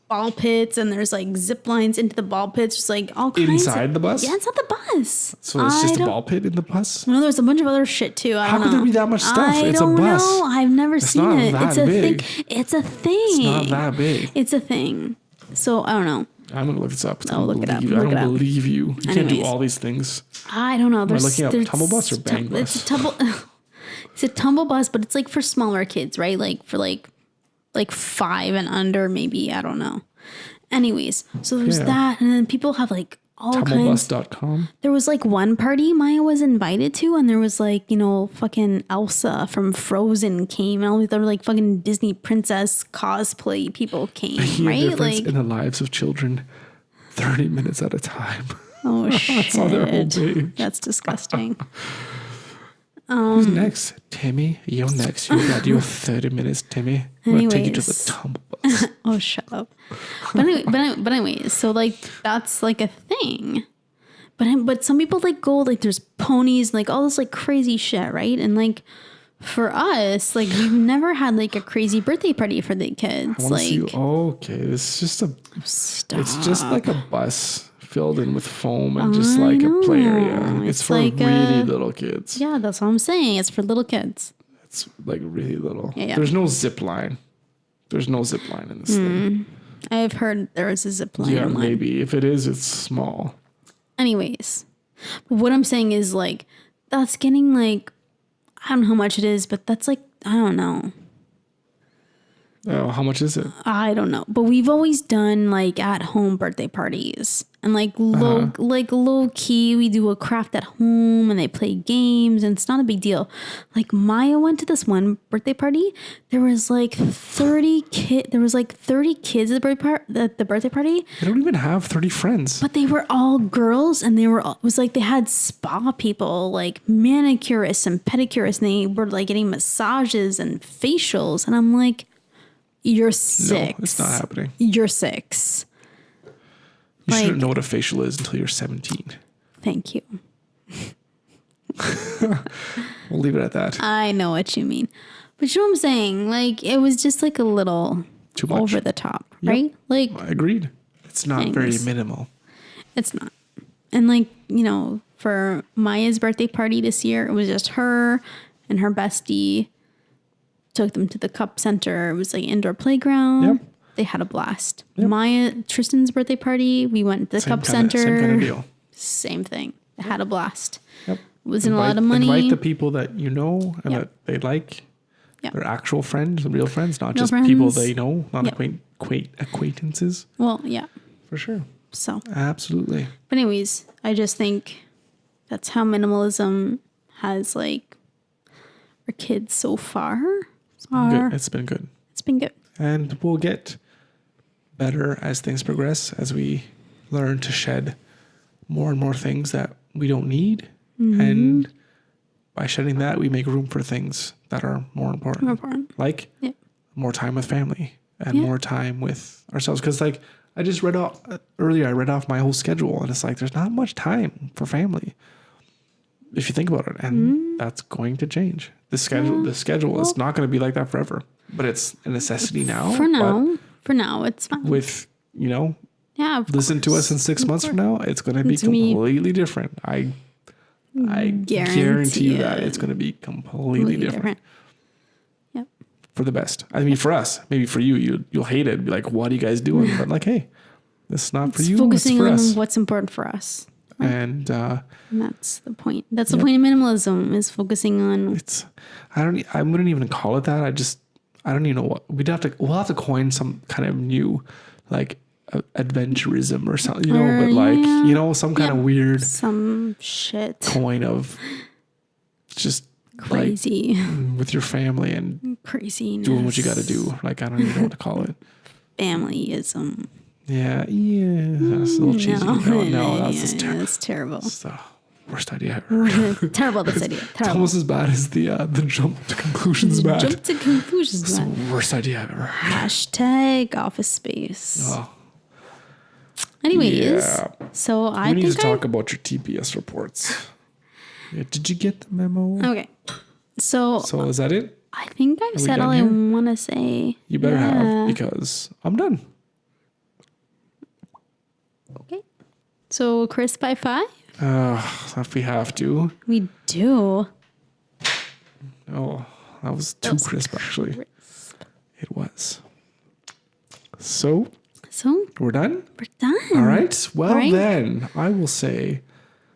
Speaker 2: ball pits, and there's like zip lines into the ball pits, just like all kinds
Speaker 1: inside the bus.
Speaker 2: Yeah, it's not the bus.
Speaker 1: So it's just a ball pit in the bus.
Speaker 2: No, there's a bunch of other shit too.
Speaker 1: How could there be that much stuff? It's a bus.
Speaker 2: I don't know. I've never seen it.
Speaker 1: It's a
Speaker 2: thing. It's a thing.
Speaker 1: It's not that big.
Speaker 2: It's a thing. So I don't know.
Speaker 1: I'm gonna look this up.
Speaker 2: I'll look it up.
Speaker 1: I don't believe you. You can't do all these things.
Speaker 2: I don't know.
Speaker 1: Am I looking up tumble bus or bang bus?
Speaker 2: It's a tumble bus, but it's like for smaller kids, right? Like for like 5 and under, maybe. I don't know. Anyways, so there's that, and then people have like all kinds.
Speaker 1: Tumblebus.com.
Speaker 2: There was like one party Maya was invited to, and there was like, you know, fucking Elsa from Frozen came, and all these other like fucking Disney princess cosplay people came, right?
Speaker 1: Difference
Speaker 2: Like,
Speaker 1: in the lives of children, 30 minutes at a time.
Speaker 2: oh
Speaker 1: That's on their
Speaker 2: shit,
Speaker 1: homepage.
Speaker 2: that's disgusting.
Speaker 1: Who's next? Timmy, you're next. You got your 30 minutes, Timmy. I'm going to take you to the Tumblebus.
Speaker 2: Oh, shut up. But anyways, so like that's like a thing. But some people like go like there's ponies, like all this like crazy shit, right? And like for us, like we've never had like a crazy birthday party for the kids.
Speaker 1: I want to see you. Okay, it's just
Speaker 2: Stop.
Speaker 1: it's just like a bus filled in with foam and just like a play area. It's for
Speaker 2: like
Speaker 1: really little kids.
Speaker 2: Yeah, that's what I'm saying. It's for little kids.
Speaker 1: It's like really little.
Speaker 2: Yeah.
Speaker 1: There's no zip line. There's no zip line in this thing.
Speaker 2: I've heard there is a zip line.
Speaker 1: Yeah,
Speaker 2: online.
Speaker 1: maybe. If it is, it's small.
Speaker 2: Anyways, but what I'm saying is like that's getting like I don't know how much it is, but that's like I don't know.
Speaker 1: Oh, how much is it?
Speaker 2: I don't know, but we've always done like at home birthday parties and like low key. We do a craft at home and they play games and it's not a big deal. Like Maya went to this one birthday party. There was like 30 kids. There was like 30 kids at the birthday party.
Speaker 1: They don't even have 30 friends.
Speaker 2: But they were all girls and they were all, it was like they had spa people, like manicurists and pedicurists, and they were like getting massages and facials. And I'm like, you're 6.
Speaker 1: No, it's not happening.
Speaker 2: You're 6.
Speaker 1: You
Speaker 2: like-
Speaker 1: shouldn't know what a facial is until you're 17.
Speaker 2: Thank you.
Speaker 1: We'll leave it at that.
Speaker 2: I know what you mean. But you know what I'm saying? Like, it was just like a little
Speaker 1: Too much.
Speaker 2: over the top, right? Like,
Speaker 1: I agreed. It's not very
Speaker 2: Anyways.
Speaker 1: minimal.
Speaker 2: it's not. And like, you know, for Maya's birthday party this year, it was just her and her bestie. Took them to the Cup Center. It was like indoor playground.
Speaker 1: Yep.
Speaker 2: They had a blast.
Speaker 1: Yep.
Speaker 2: Tristan's birthday party, we went to the Cup Center.
Speaker 1: Same kind of deal.
Speaker 2: Same thing. They had a blast.
Speaker 1: Yep.
Speaker 2: Wasn't a lot of money.
Speaker 1: Invite the people that you know and
Speaker 2: Yep.
Speaker 1: that they like.
Speaker 2: Yep.
Speaker 1: They're actual friends, real friends, not
Speaker 2: Real
Speaker 1: just people
Speaker 2: friends.
Speaker 1: they know, not
Speaker 2: Yep.
Speaker 1: acquaintances.
Speaker 2: Well, yeah.
Speaker 1: For sure.
Speaker 2: So,
Speaker 1: Absolutely.
Speaker 2: but anyways, I just think that's how minimalism has like our kids so far.
Speaker 1: Good. It's been good.
Speaker 2: It's been good.
Speaker 1: And we'll get better as things progress, as we learn to shed more and more things that we don't need.
Speaker 2: Mm-hmm.
Speaker 1: And by shedding that, we make room for things that are more important.
Speaker 2: More important.
Speaker 1: Like
Speaker 2: Yeah.
Speaker 1: more time with family and
Speaker 2: Yeah.
Speaker 1: more time with ourselves. Because like I just read off earlier, I read off my whole schedule and it's like there's not much time for family if you think about it. And that's going to change. The schedule is not going to be like that forever. But it's a necessity now.
Speaker 2: For now, it's fine.
Speaker 1: With, you know,
Speaker 2: Yeah. Of
Speaker 1: listen to us in 6 months from now, it's going to be completely different. I guarantee you that it's going to be completely different.
Speaker 2: Yep.
Speaker 1: For the best. I mean, for us, maybe for you, you'll hate it. Be like, what are you guys doing? But like, hey, this is not for you.
Speaker 2: Focusing
Speaker 1: it's for
Speaker 2: on
Speaker 1: us.
Speaker 2: what's important for us.
Speaker 1: And
Speaker 2: And that's the point. That's the point of minimalism is focusing on.
Speaker 1: I wouldn't even call it that. I don't even know what we'll have to coin some kind of new, like adventurism or something, you know, but like, you know, some kind of weird
Speaker 2: Some shit.
Speaker 1: coin of just
Speaker 2: Crazy.
Speaker 1: like, with your family and
Speaker 2: Crazy.
Speaker 1: doing what you got to do. Like, I don't even know what to call it.
Speaker 2: Familyism.
Speaker 1: Yeah. That's a little cheesy. No, that's just terrible.
Speaker 2: It's terrible.
Speaker 1: It's the worst idea ever.
Speaker 2: Terrible, this idea.
Speaker 1: It's
Speaker 2: Terrible.
Speaker 1: almost as bad as the jump to conclusions bad.
Speaker 2: Jump to conclusions.
Speaker 1: It's the
Speaker 2: Man.
Speaker 1: worst idea I've ever heard.
Speaker 2: Hashtag office space.
Speaker 1: Oh,
Speaker 2: Anyways,
Speaker 1: yeah.
Speaker 2: so I
Speaker 1: We need
Speaker 2: think
Speaker 1: to talk about your TPS reports. Yeah, did you get the memo?
Speaker 2: Okay. So
Speaker 1: So is that it?
Speaker 2: I think I've said
Speaker 1: done
Speaker 2: all I
Speaker 1: here?
Speaker 2: want to say.
Speaker 1: You better
Speaker 2: Yeah.
Speaker 1: have, because I'm done.
Speaker 2: Okay. So Chris by 5?
Speaker 1: If we have to.
Speaker 2: We do.
Speaker 1: Oh, that was too crisp, actually. It was. So,
Speaker 2: So
Speaker 1: we're done?
Speaker 2: we're done.
Speaker 1: All right. Well,
Speaker 2: All right.
Speaker 1: then, I will say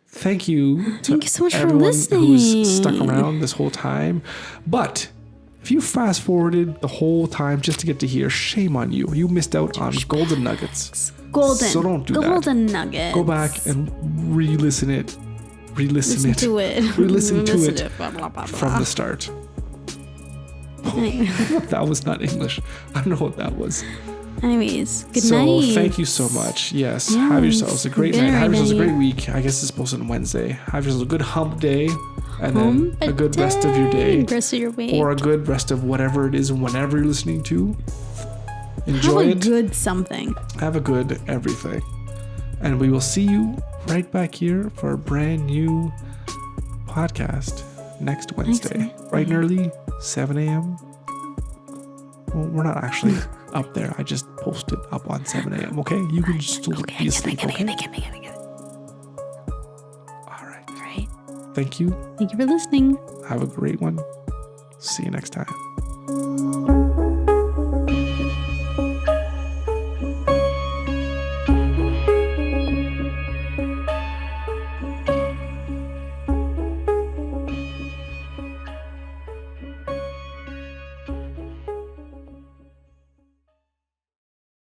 Speaker 1: thank you to
Speaker 2: Thank you so much for
Speaker 1: everyone who's stuck
Speaker 2: listening.
Speaker 1: around this whole time. But if you fast forwarded the whole time just to get to here, shame on you. You missed out on golden nuggets.
Speaker 2: Golden.
Speaker 1: So don't do that.
Speaker 2: Golden nuggets.
Speaker 1: Go back and re-listen it.
Speaker 2: Listen to it.
Speaker 1: Re-listen to
Speaker 2: Listen
Speaker 1: it
Speaker 2: Blah, blah, blah,
Speaker 1: from
Speaker 2: blah.
Speaker 1: the start.
Speaker 2: Anyway.
Speaker 1: That was not English. I don't know what that was.
Speaker 2: Anyways, good
Speaker 1: So
Speaker 2: night.
Speaker 1: thank you so much. Yes.
Speaker 2: Yes,
Speaker 1: Have yourselves a great
Speaker 2: good
Speaker 1: night. Have yourselves a
Speaker 2: night.
Speaker 1: great week. I guess it's posted on Wednesday. Have yourselves a good hump day. And then
Speaker 2: Hump
Speaker 1: a good rest of your day.
Speaker 2: Rest of your week.
Speaker 1: Or a good rest of whatever it is whenever you're listening to. Enjoy
Speaker 2: Have a
Speaker 1: it.
Speaker 2: good something.
Speaker 1: Have a good everything. And we will see you right back here for a brand new podcast next Wednesday. Bright and early, 7 a.m. Well, we're not actually up there. I just posted up on 7 a.m. Okay? You can still be asleep. Okay? All right.
Speaker 2: All right.
Speaker 1: Thank you.
Speaker 2: Thank you for listening.
Speaker 1: Have a great one. See you next time.